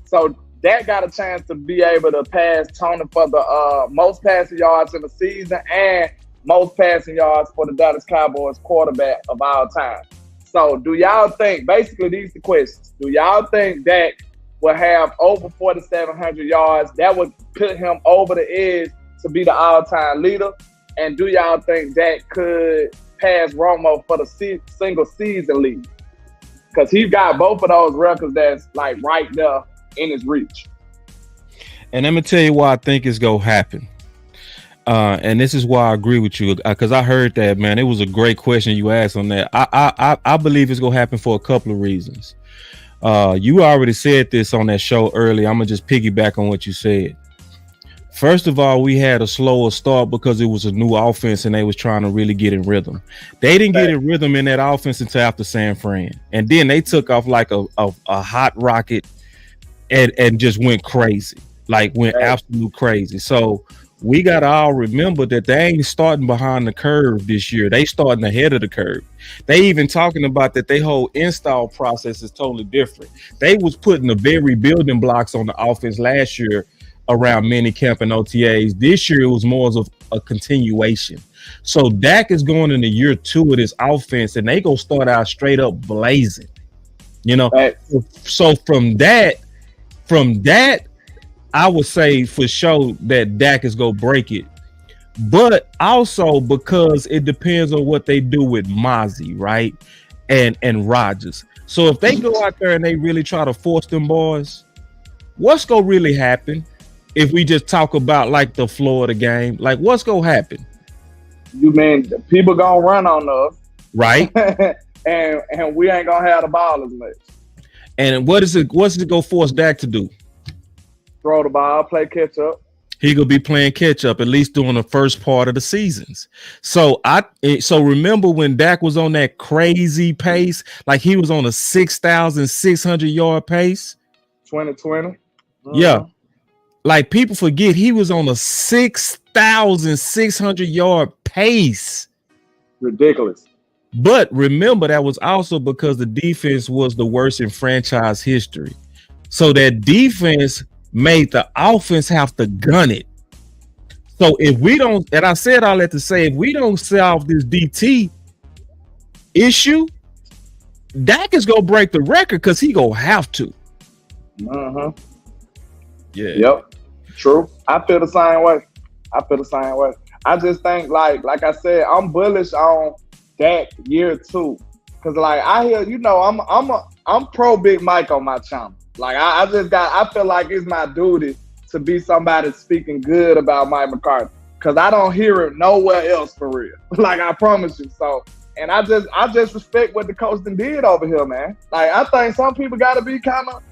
So Dak got a chance to be able to pass Tony for the most passing yards in the season and most passing yards for the Dallas Cowboys quarterback of all time. So do y'all think, basically these are the questions, do y'all think Dak will have over 4,700 yards? That would put him over the edge to be the all-time leader. And do y'all think Dak could pass Romo for the single season lead? Because he's got both of those records that's like right there in his reach. And I'm gonna tell you why I think it's gonna happen. And this is why I agree with you, because I heard that, man. It was a great question you asked on that. I believe it's gonna happen for a couple of reasons. You already said this on that show earlier. I'm gonna just piggyback on what you said. First of all, we had a slower start because it was a new offense and they was trying to really get in rhythm. They didn't get in rhythm in that offense until after San Fran. And then they took off like a hot rocket and just went crazy, went absolute crazy. So we got to all remember that they ain't starting behind the curve this year. They starting ahead of the curve. They even talking about that their whole install process is totally different. They was putting the very building blocks on the offense last year around minicamp and OTAs. This year it was more of a continuation. So Dak is going into year 2 of this offense and they gonna start out straight up blazing. Right. So from that, I would say for sure that Dak is gonna break it. But also because it depends on what they do with Mazi, right? And Rogers. So if they go out there and they really try to force them boys, what's gonna really happen? If we just talk about like the Florida game, like what's gonna happen? You mean people gonna run on us, right? and we ain't gonna have the ball as much. And what's it gonna force Dak to do? Throw the ball, play catch up. He gonna be playing catch up at least during the first part of the seasons. So remember when Dak was on that crazy pace, like he was on a 6,600 yard pace. 2020. Yeah. Like people forget he was on a 6,600 yard pace. Ridiculous. But remember, that was also because the defense was the worst in franchise history. So that defense made the offense have to gun it. So if we don't, and I said all that to say, if we don't solve this DT issue, Dak is gonna break the record because he gonna have to. Uh-huh. Yeah. Yep. True. I feel the same way. I just think like I said, I'm bullish on Dak year 2. Cause I hear, I'm pro Big Mike on my channel. I feel like it's my duty to be somebody speaking good about Mike McCarthy. Cause I don't hear it nowhere else for real. I promise you. So, and I just respect what the coach did over here, man. I think some people gotta be kind of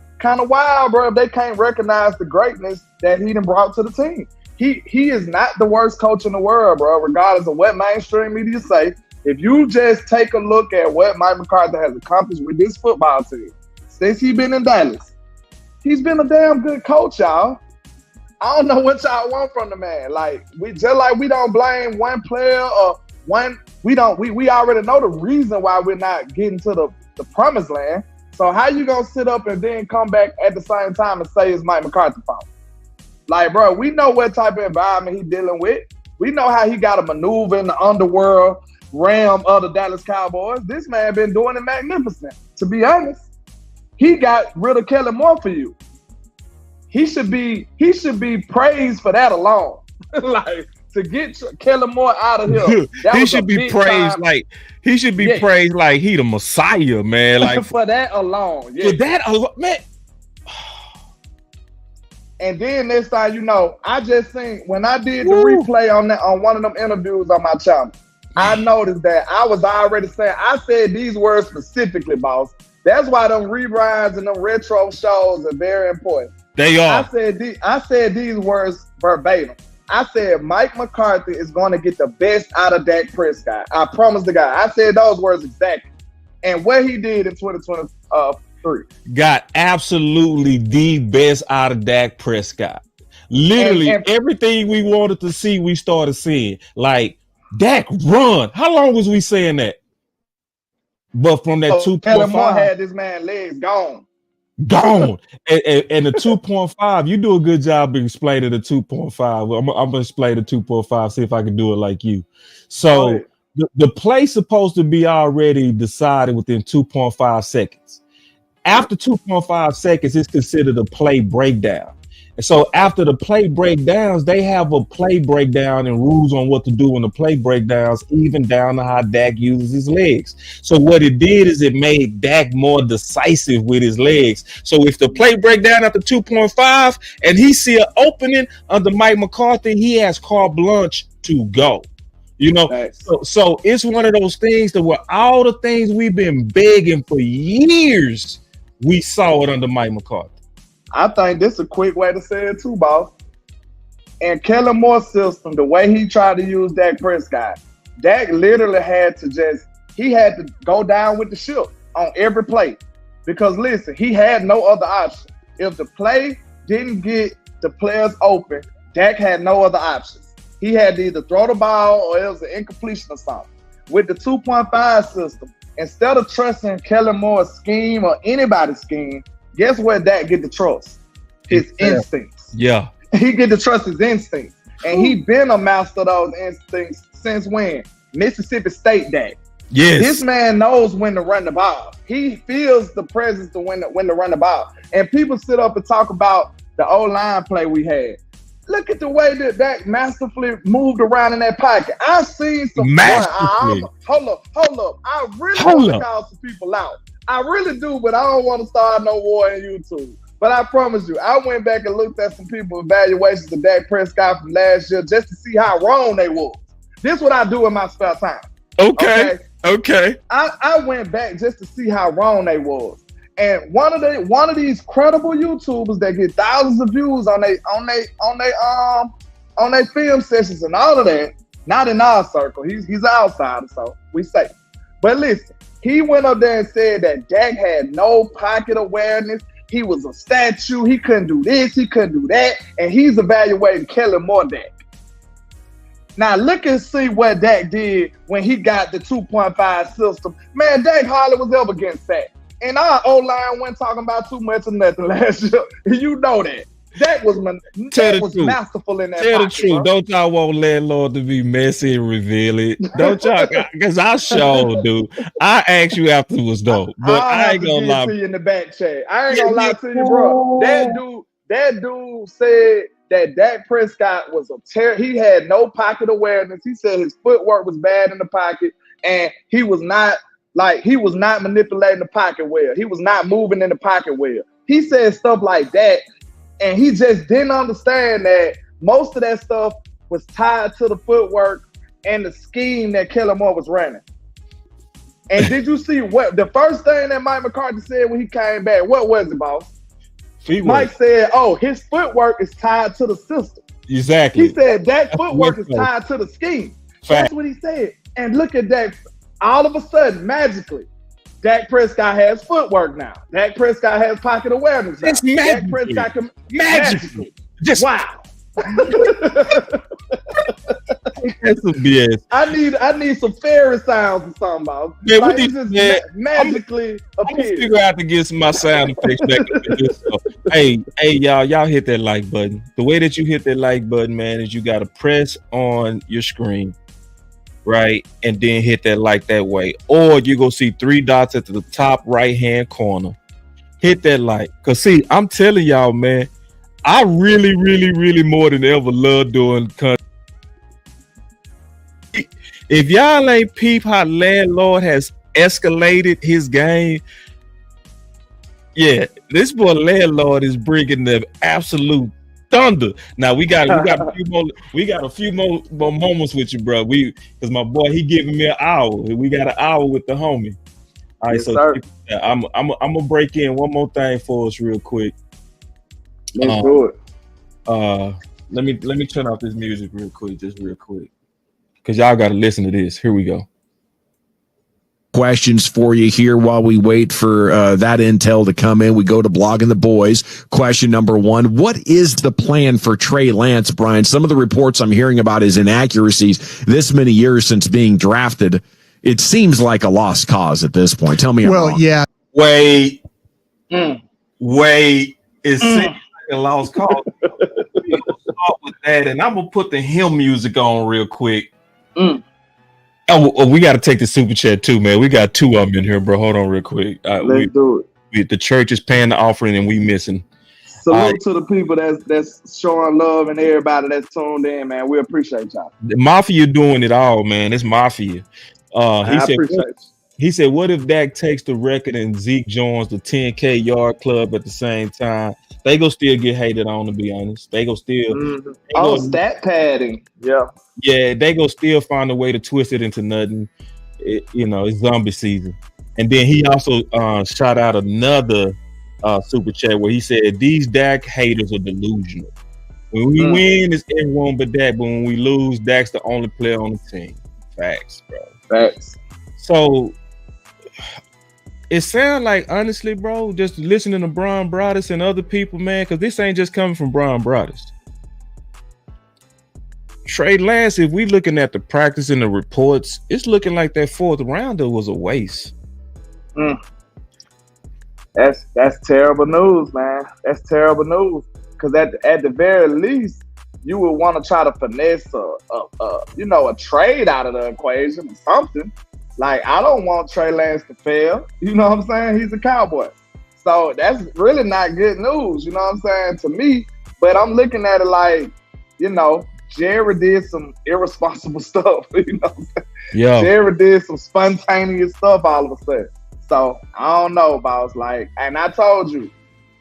wild, bro, if they can't recognize the greatness that he done brought to the team. He is not the worst coach in the world, bro, regardless of what mainstream media say. If you just take a look at what Mike McCarthy has accomplished with this football team since he's been in Dallas, he's been a damn good coach, y'all. I don't know what y'all want from the man. We don't blame one player or one. We already know the reason why we're not getting to the promised land. So how you gonna sit up and then come back at the same time and say it's Mike McCarthy's fault? Bro, we know what type of environment he's dealing with. We know how he got to maneuver in the underworld realm of the Dallas Cowboys. This man been doing it magnificent. To be honest, he got rid of Kellen Moore for you. He should be praised for that alone. to get Kellen Moore out of here. He should be praised like he should be praised like he the Messiah, man. Like for that alone, for that alone, man. And then next time, you know, I just seen when I did the replay on one of them interviews on my channel, I noticed that I was already saying, I said these words specifically, boss. That's why them rebrinds and them retro shows are very important. They are. I said these words verbatim. I said Mike McCarthy is going to get the best out of Dak Prescott. I promise the guy. I said those words exactly. And what he did in 2023. Got absolutely the best out of Dak Prescott. Literally everything we wanted to see, we started seeing. Like, Dak run. How long was we saying that? But from that 2.5, Kellen Moore had this man legs gone. And the 2.5, you do a good job of explaining the 2.5. I'm gonna explain the 2.5, see if I can do it like you. So the play's supposed to be already decided within 2.5 seconds. After 2.5 seconds, it's considered a play breakdown. And so after the play breakdowns, they have a play breakdown and rules on what to do in the play breakdowns, even down to how Dak uses his legs. So what it did is it made Dak more decisive with his legs. So if the play breakdown after 2.5 and he see an opening under Mike McCarthy, he has carte blanche to go. You know, so it's one of those things that where all the things we've been begging for years, we saw it under Mike McCarthy. I think this is a quick way to say it too, boss. And Kellen Moore's system, the way he tried to use Dak Prescott, Dak literally had to go down with the ship on every play. Because listen, he had no other option. If the play didn't get the players open, Dak had no other options. He had to either throw the ball or it was an incompletion or something. With the 2.5 system, instead of trusting Kellen Moore's scheme or anybody's scheme, guess where Dak get the trust? His instincts. Yeah. He get to trust his instincts. And he been a master of those instincts since when? Mississippi State Dak. Yes. This man knows when to run the ball. He feels the presence to when to run the ball. And people sit up and talk about the O-line play we had. Look at the way that Dak masterfully moved around in that pocket. I've seen some masterfully. Hold up. I really want to call some people out. I really do, but I don't want to start no war on YouTube. But I promise you, I went back and looked at some people's evaluations of Dak Prescott from last year just to see how wrong they was. This is what I do in my spare time. Okay. I went back just to see how wrong they was. And one of these credible YouTubers that get thousands of views on they film sessions and all of that, not in our circle. He's an outsider, so we say. But listen, he went up there and said that Dak had no pocket awareness. He was a statue. He couldn't do this. He couldn't do that. And he's evaluating Kellen Moore Dak. Now look and see what Dak did when he got the 2.5 system. Man, Dak hardly was ever getting sacked. And our O-line wasn't talking about too much of nothing last year. You know that. Dak was masterful in that. Tell pocket, the truth. bro. Don't y'all want Landlord to be messy and reveal it? Don't y'all? Because I sure do. I asked you afterwards though, but I ain't gonna lie to you in the back chat. I ain't gonna lie to you, bro. That dude said that Dak Prescott was he had no pocket awareness. He said his footwork was bad in the pocket, and he was not manipulating the pocket well. He was not moving in the pocket well. He said stuff like that. And he just didn't understand that most of that stuff was tied to the footwork and the scheme that Kellen Moore was running. And did you see what the first thing that Mike McCarthy said when he came back? What was it, boss? Mike said, "Oh, his footwork is tied to the system." Exactly. He said that footwork is tied to the scheme. That's what he said. And look at that. All of a sudden, magically, Dak Prescott has footwork now. Dak Prescott has pocket awareness now. It's magically. Dak Prescott can magically. Just wow. That's some BS. I need some fairy sounds or something, about. Yeah, like we just magically appear. Figure out to get my sound effects back into this stuff. Hey, y'all hit that like button. The way that you hit that like button, man, is you got to press on your screen, right, and then hit that like that way, or you go see 3 dots at the top right hand corner. Hit that like, cause see, I'm telling y'all, man, I really more than ever love doing content. If y'all ain't peep how Landlord has escalated his game, yeah, this boy Landlord is bringing the absolute thunder. Now we got a few more moments with you, bro. Because my boy, he giving me an hour. We got an hour with the homie. All right, Yes, so sir. I'm gonna break in one more thing for us real quick. Let's do it. Let me turn off this music real quick, because y'all got to listen to this. Here we go. Questions for you here while we wait for that intel to come in. We go to Blogging the Boys. Question number 1. What is the plan for Trey Lance, Brian? Some of the reports I'm hearing about his inaccuracies this many years since being drafted. It seems like a lost cause at this point. Tell me I'm wrong. Yeah. Wait. It seems like a lost cause. We'll start with that, and I'm going to put the hymn music on real quick. Oh, we got to take the super chat too, man. We got 2 of them in here, bro. Hold on real quick. Let's do it. The church is paying the offering, and we missing. Salute to the people that's showing love and everybody that's tuned in, man. We appreciate y'all. The Mafia doing it all, man. It's Mafia. He said, what if Dak takes the record and Zeke joins the 10K yard club at the same time? They go still get hated on, to be honest. They go still. Stat padding. Yeah. Yeah, they go still find a way to twist it into nothing. It's zombie season. And then he also shot out another super chat where he said, these Dak haters are delusional. When we win, it's everyone but Dak. But when we lose, Dak's the only player on the team. Facts, bro. Facts. So it sounds like, honestly, bro, just listening to Bryan Brouddus and other people, man, because this ain't just coming from Bryan Brouddus. Trey Lance, if we looking at the practice and the reports, it's looking like that 4th rounder was a waste. That's terrible news, man. That's terrible news. Because at the very least, you would want to try to finesse a trade out of the equation or something. Like, I don't want Trey Lance to fail. You know what I'm saying? He's a Cowboy. So that's really not good news, you know what I'm saying, to me. But I'm looking at it like, Jerry did some irresponsible stuff, you know what I'm saying? Yeah. Jerry did some spontaneous stuff all of a sudden. So, I don't know, boss. Like, and I told you,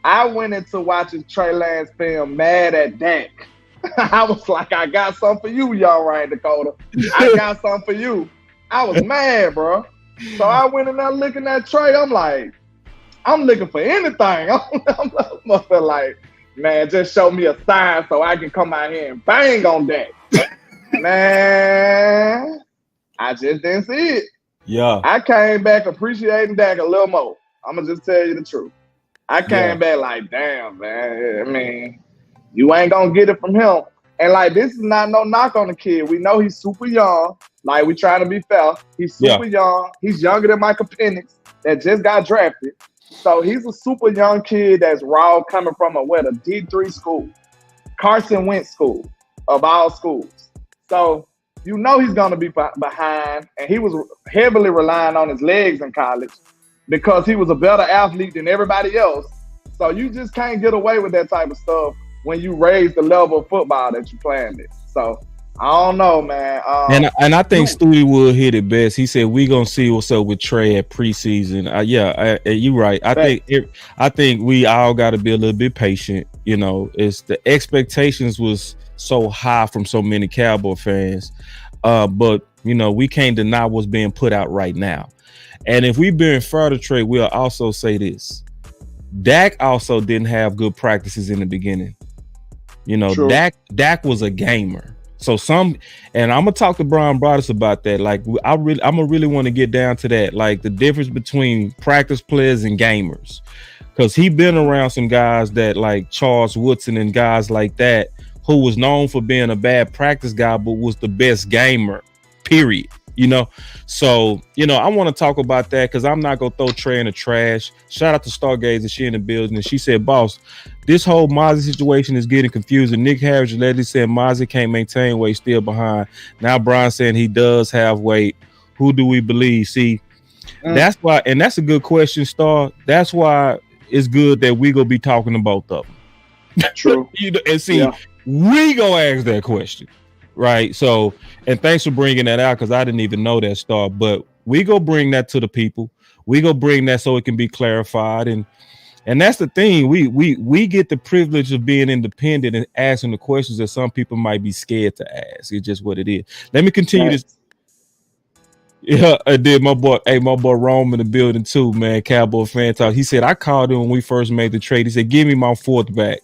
I went into watching Trey Lance film mad at Dak. I was like, I got something for you, y'all, right, Dakota. I got something for you. I was mad, bro. So I went in there looking at Trey. I'm like, I'm looking for anything. I'm like, man, just show me a sign so I can come out here and bang on Dak. Man, I just didn't see it. Yeah. I came back appreciating Dak a little more. I'm going to just tell you the truth. I came back like, damn, man. I mean, you ain't going to get it from him. And, like, this is not no knock on the kid. We know he's super young. Like, we trying to be fair. He's super young. He's younger than Michael Penix that just got drafted. So he's a super young kid that's raw, coming from a D3 school. Carson Wentz school, of all schools. So you know he's going to be behind. And he was heavily relying on his legs in college because he was a better athlete than everybody else. So you just can't get away with that type of stuff when you raise the level of football that you're playing it. So I don't know, man. And I think Stewie Wood hit it best. He said we gonna see what's up with Trey at preseason. You're right. I think we all got to be a little bit patient. It's the expectations was so high from so many Cowboy fans, but we can't deny what's being put out right now. And if we being fair to Trey, we'll also say this: Dak also didn't have good practices in the beginning. True. Dak was a gamer. So and I'm gonna talk to Bryan Brouddus about that. Like, I'm really want to get down to that, like the difference between practice players and gamers, because he been around some guys that like Charles Woodson and guys like that who was known for being a bad practice guy, but was the best gamer. Period. So I want to talk about that because I'm not gonna throw Trey in the trash. Shout out to Stargazer, she in the building, and she said, "Boss, this whole Mazi situation is getting confusing. Nick Harris lately said Mazi can't maintain weight, still behind. Now Brian saying he does have weight. Who do we believe?" See, that's why, and that's a good question, Star. That's why it's good that we gonna be talking to both of them. True. And see, we gonna ask that question. right? So, and thanks for bringing that out because I didn't even know that stuff. But we go bring that to the people. We go bring that so it can be clarified, and that's the thing. We get the privilege of being independent and asking the questions that some people might be scared to ask. It's just what it is. Let me continue this. Yeah, I did. My boy Rome in the building too, man. Cowboy fan talk. He said I called him when we first made the trade. He said, "Give me my fourth back."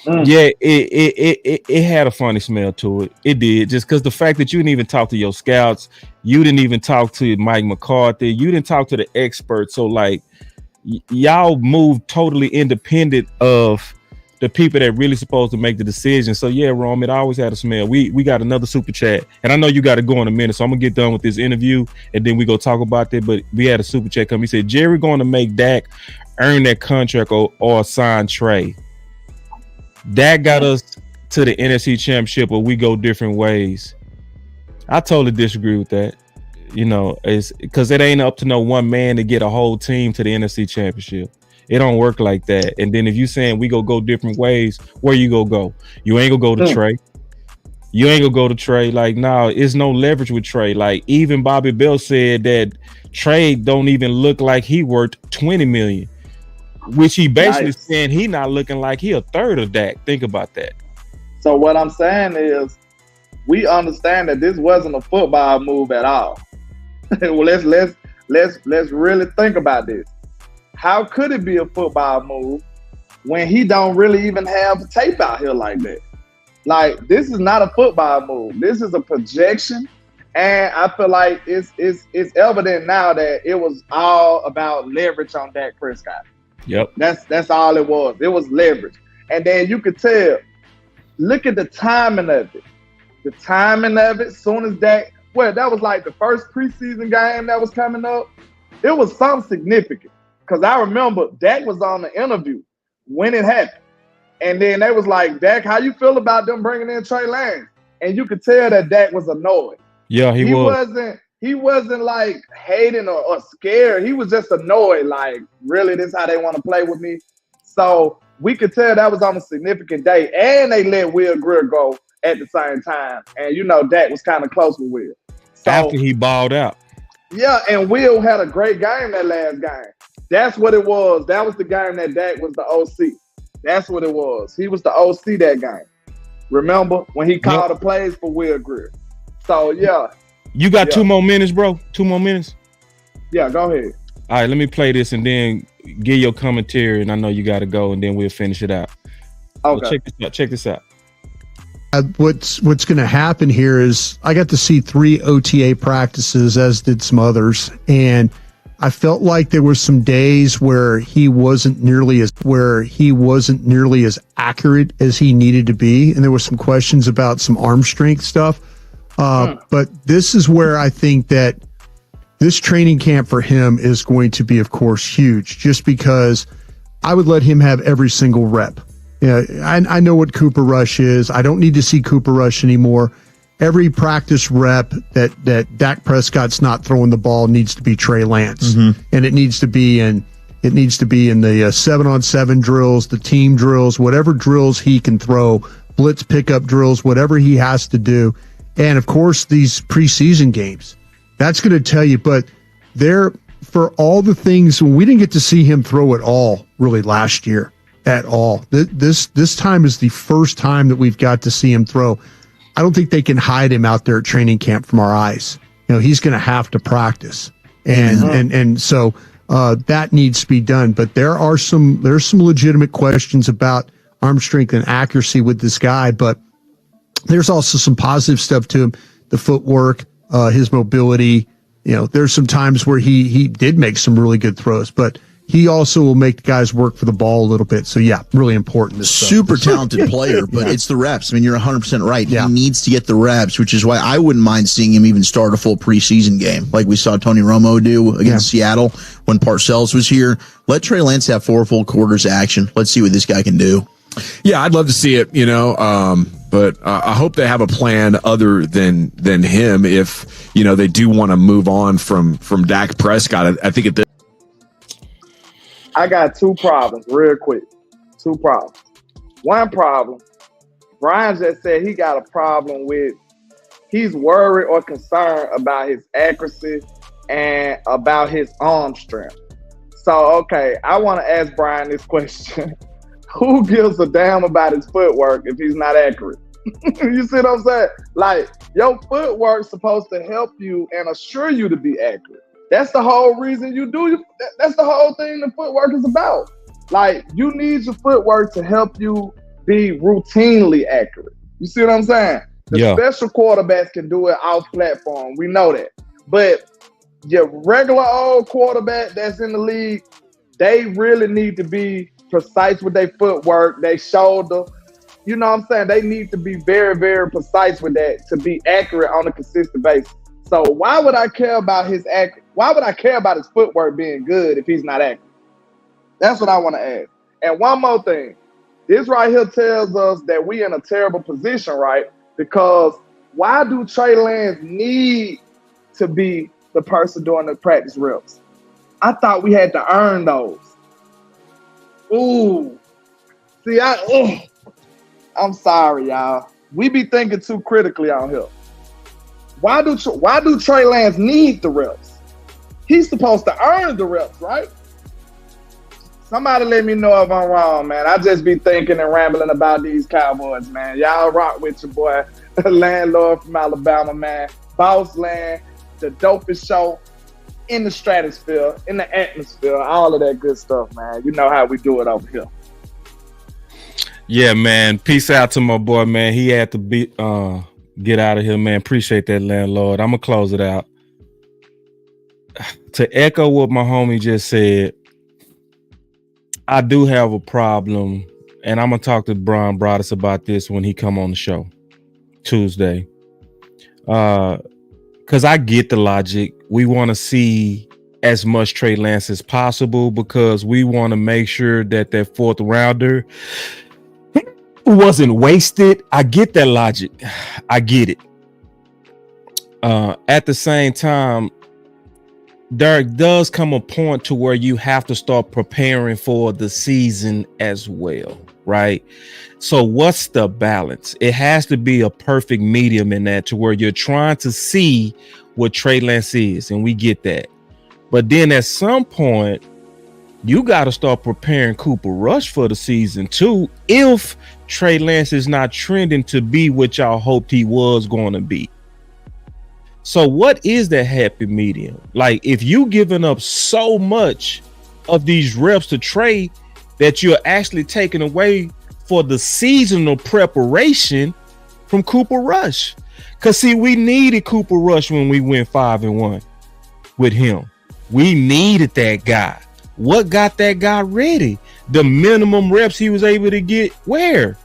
Yeah, it had a funny smell to it. It did, just because the fact that you didn't even talk to your scouts, you didn't even talk to Mike McCarthy, you didn't talk to the experts. So like, y'all moved totally independent of the people that really supposed to make the decision. So yeah, Rome, it always had a smell. We got another super chat, and I know you got to go in a minute, so I'm gonna get done with this interview, and then we go talk about that. But we had a super chat come. He said Jerry going to make Dak earn that contract or sign Trey. Dak got us to the NFC Championship, but we go different ways. I totally disagree with that. You know, it's because it ain't up to no one man to get a whole team to the NFC Championship. It don't work like that. And then if you saying we go different ways, where you go? You ain't gonna go to Trey. You ain't gonna go to Trey. Like, nah, it's no leverage with Trey. Like, even Bobby Bell said that Trey don't even look like he worth $20 million, which he basically saying he not looking like he a third of Dak. Think about that. So what I'm saying is, we understand that this wasn't a football move at all. Well, let's really think about this. How could it be a football move when he don't really even have tape out here like that? Like, this is not a football move. This is a projection, and I feel like it's evident now that it was all about leverage on Dak Prescott. Yep. That's all it was. It was leverage. And then you could tell, look at the timing of it. The timing of it, soon as Dak, that was like the first preseason game that was coming up. It was something significant. Because I remember Dak was on the interview when it happened. And then they was like, Dak, how you feel about them bringing in Trey Lance? And you could tell that Dak was annoyed. Yeah, he was. He wasn't like hating or scared. He was just annoyed. Like, really, this how they want to play with me? So we could tell that was on a significant day. And they let Will Greer go at the same time. And, you know, Dak was kind of close with Will. So, after he balled out. Yeah, and Will had a great game that last game. That's what it was. That was the game that Dak was the OC. That's what it was. He was the OC that game. Remember when he called the plays for Will Greer? So, yeah. You got 2 more minutes, bro? 2 more minutes? Yeah, go ahead. All right, let me play this and then give your commentary, and I know you got to go, and then we'll finish it out. Okay. So check this out. What's going to happen here is I got to see 3 OTA practices, as did some others, and I felt like there were some days where he wasn't nearly as accurate as he needed to be, and there were some questions about some arm strength stuff. But this is where I think that this training camp for him is going to be, of course, huge, just because I would let him have every single rep. Yeah, I know what Cooper Rush is. I don't need to see Cooper Rush anymore. Every practice rep that Dak Prescott's not throwing the ball needs to be Trey Lance, and it needs to be in the 7-on-7 drills, the team drills, whatever drills he can throw, blitz pickup drills, whatever he has to do, and of course these preseason games. That's going to tell you. But there, for all the things, we didn't get to see him throw at all really last year at all. This time is the first time that we've got to see him throw. I don't think they can hide him out there at training camp from our eyes. You know, he's going to have to practice, and so that needs to be done. But there's some legitimate questions about arm strength and accuracy with this guy. But there's also some positive stuff to him: the footwork, his mobility. You know, there's some times where he did make some really good throws, but he also will make the guys work for the ball a little bit. So, yeah, really important. Super talented player, but it's the reps. I mean, you're 100% right. Yeah. He needs to get the reps, which is why I wouldn't mind seeing him even start a full preseason game like we saw Tony Romo do against Seattle when Parcells was here. Let Trey Lance have 4 full quarters of action. Let's see what this guy can do. Yeah, I'd love to see it, but I hope they have a plan other than him if, they do want to move on from Dak Prescott. I think I got 2 problems real quick. 2 problems. One problem, Brian just said he got a problem with he's worried or concerned about his accuracy and about his arm strength. So, okay, I want to ask Bryan this question. Who gives a damn about his footwork if he's not accurate? You see what I'm saying? Like, your footwork's supposed to help you and assure you to be accurate. That's the whole reason you do. That's the whole thing the footwork is about. Like, you need your footwork to help you be routinely accurate. You see what I'm saying? The special quarterbacks can do it off platform. We know that. But your regular old quarterback that's in the league, they really need to be precise with their footwork, their shoulder. You know what I'm saying? They need to be very, very precise with that to be accurate on a consistent basis. So why would I care about his footwork being good if he's not accurate? That's what I want to ask. And one more thing. This right here tells us that we in a terrible position, right? Because why do Trey Lance need to be the person doing the practice reps? I thought we had to earn those. Ooh. See, I'm sorry, y'all. We be thinking too critically on here. Why do Trey Lance need the reps? He's supposed to earn the reps, right? Somebody let me know if I'm wrong, man. I just be thinking and rambling about these Cowboys, man. Y'all rock with your boy, Landlord from Alabama, man. Boss Land, the dopest show in the stratosphere, in the atmosphere, all of that good stuff, man. You know how we do it over here. Yeah, man. Peace out to my boy, man. He had to get out of here, man. Appreciate that, Landlord. I'm gonna close it out. To echo what my homie just said, I do have a problem, and I'm gonna talk to Bryan Brouddus about this when he come on the show Tuesday. Because I get the logic. We want to see as much Trey Lance as possible because we want to make sure that that fourth rounder wasn't wasted. I get that logic. I get it. At the same time, there does come a point to where you have to start preparing for the season as well, right? So what's the balance? It has to be a perfect medium in that to where you're trying to see what Trey Lance is, and we get that. But then at some point, you got to start preparing Cooper Rush for the season too, if Trey Lance is not trending to be what y'all hoped he was going to be. So what is that happy medium? Like, if you giving up so much of these reps to Trey that you're actually taking away for the seasonal preparation from Cooper Rush. Because, see, we needed Cooper Rush when we went 5-1 with him. We needed that guy. What got that guy ready? The minimum reps he was able to get where?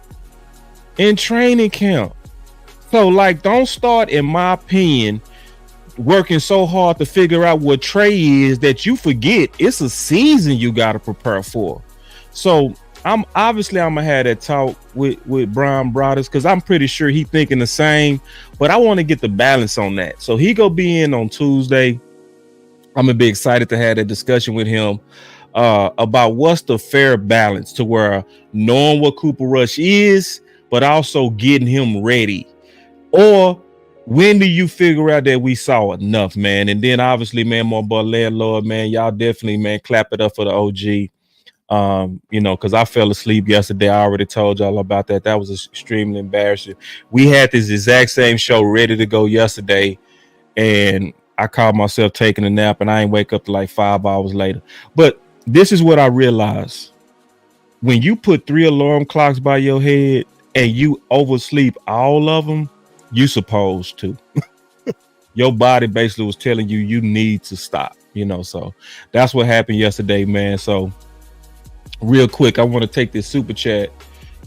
In training camp. So, like, don't start, in my opinion, working so hard to figure out what Trey is that you forget it's a season you got to prepare for. So I'm gonna have that talk with Bryan Brouddus because I'm pretty sure he thinking the same, but I want to get the balance on that. So he go be in on Tuesday. I'm gonna be excited to have that discussion with him about what's the fair balance to where knowing what Cooper Rush is, but also getting him ready. Or when do you figure out that we saw enough, man? And then obviously, man, my boy Landlord, man, y'all definitely, man, clap it up for the OG. You know, because I fell asleep yesterday. I already told y'all about that. That was extremely embarrassing. We had this exact same show ready to go yesterday, and I caught myself taking a nap, and I ain't wake up to like 5 hours later. But this is what I realized. When you put 3 alarm clocks by your head and you oversleep all of them, you supposed to. Your body basically was telling you you need to stop, you know. So that's what happened yesterday, man. So real quick, I want to take this super chat.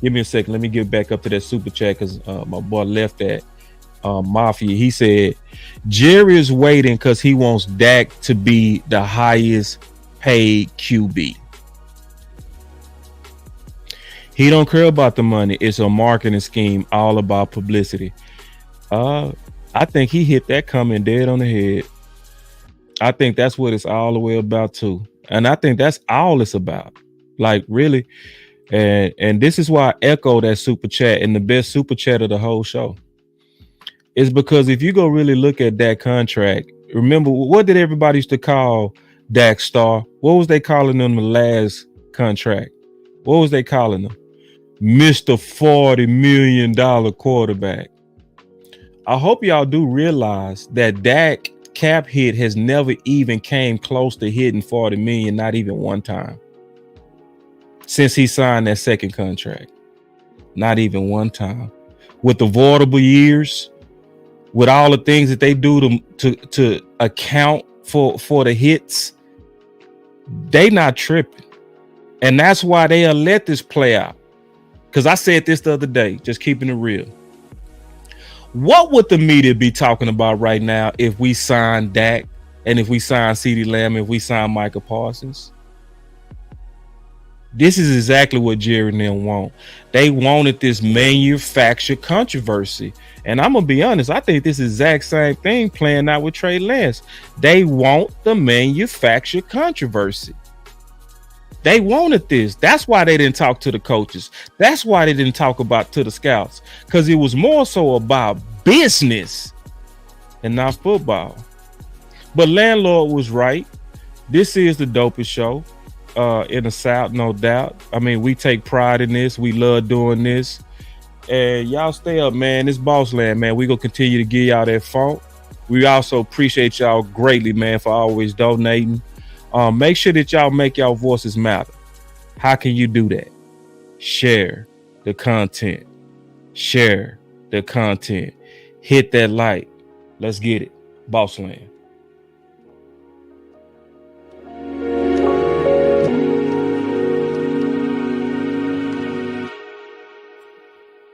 Give me a second. Let me get back up to that super chat because my boy left that Mafia. He said Jerry is waiting because he wants Dak to be the highest paid QB. He don't care about the money. It's a marketing scheme, all about publicity. I think he hit that comment dead on the head. I think that's what it's all the way about too. And I think that's all it's about. Like, really. And this is why I echo that super chat and the best super chat of the whole show. is because if you go really look at that contract, remember, what did everybody used to call Dak Star? What was they calling him the last contract? What was they calling him? Mr. $40 million quarterback. I hope y'all do realize that Dak cap hit has never even came close to hitting 40 million, not even one time. Since he signed that second contract. Not even one time. With avoidable years, with all the things that they do to account for the hits, they not tripping. And that's why they'll let this play out. Because I said this the other day, just keeping it real. What would the media be talking about right now if we sign Dak and if we sign CeeDee Lamb, if we sign Micah Parsons? This is exactly what Jerry and them want. They wanted this manufactured controversy. And I'm going to be honest, I think this exact same thing playing out with Trey Lance. They want the manufactured controversy. They wanted this. That's why they didn't talk to the coaches. That's why they didn't talk about to the scouts, because it was more so about business and not football. But Landlord was right. This is the dopest show in the South, no doubt. I mean, we take pride in this. We love doing this. And y'all stay up, man. It's Boss Land, man. We gonna continue to give y'all that funk. We also appreciate y'all greatly, man, for always donating. Make sure that y'all make y'all voices matter. How can you do that? Share the content. Share the content. Hit that like. Let's get it. Boss Land.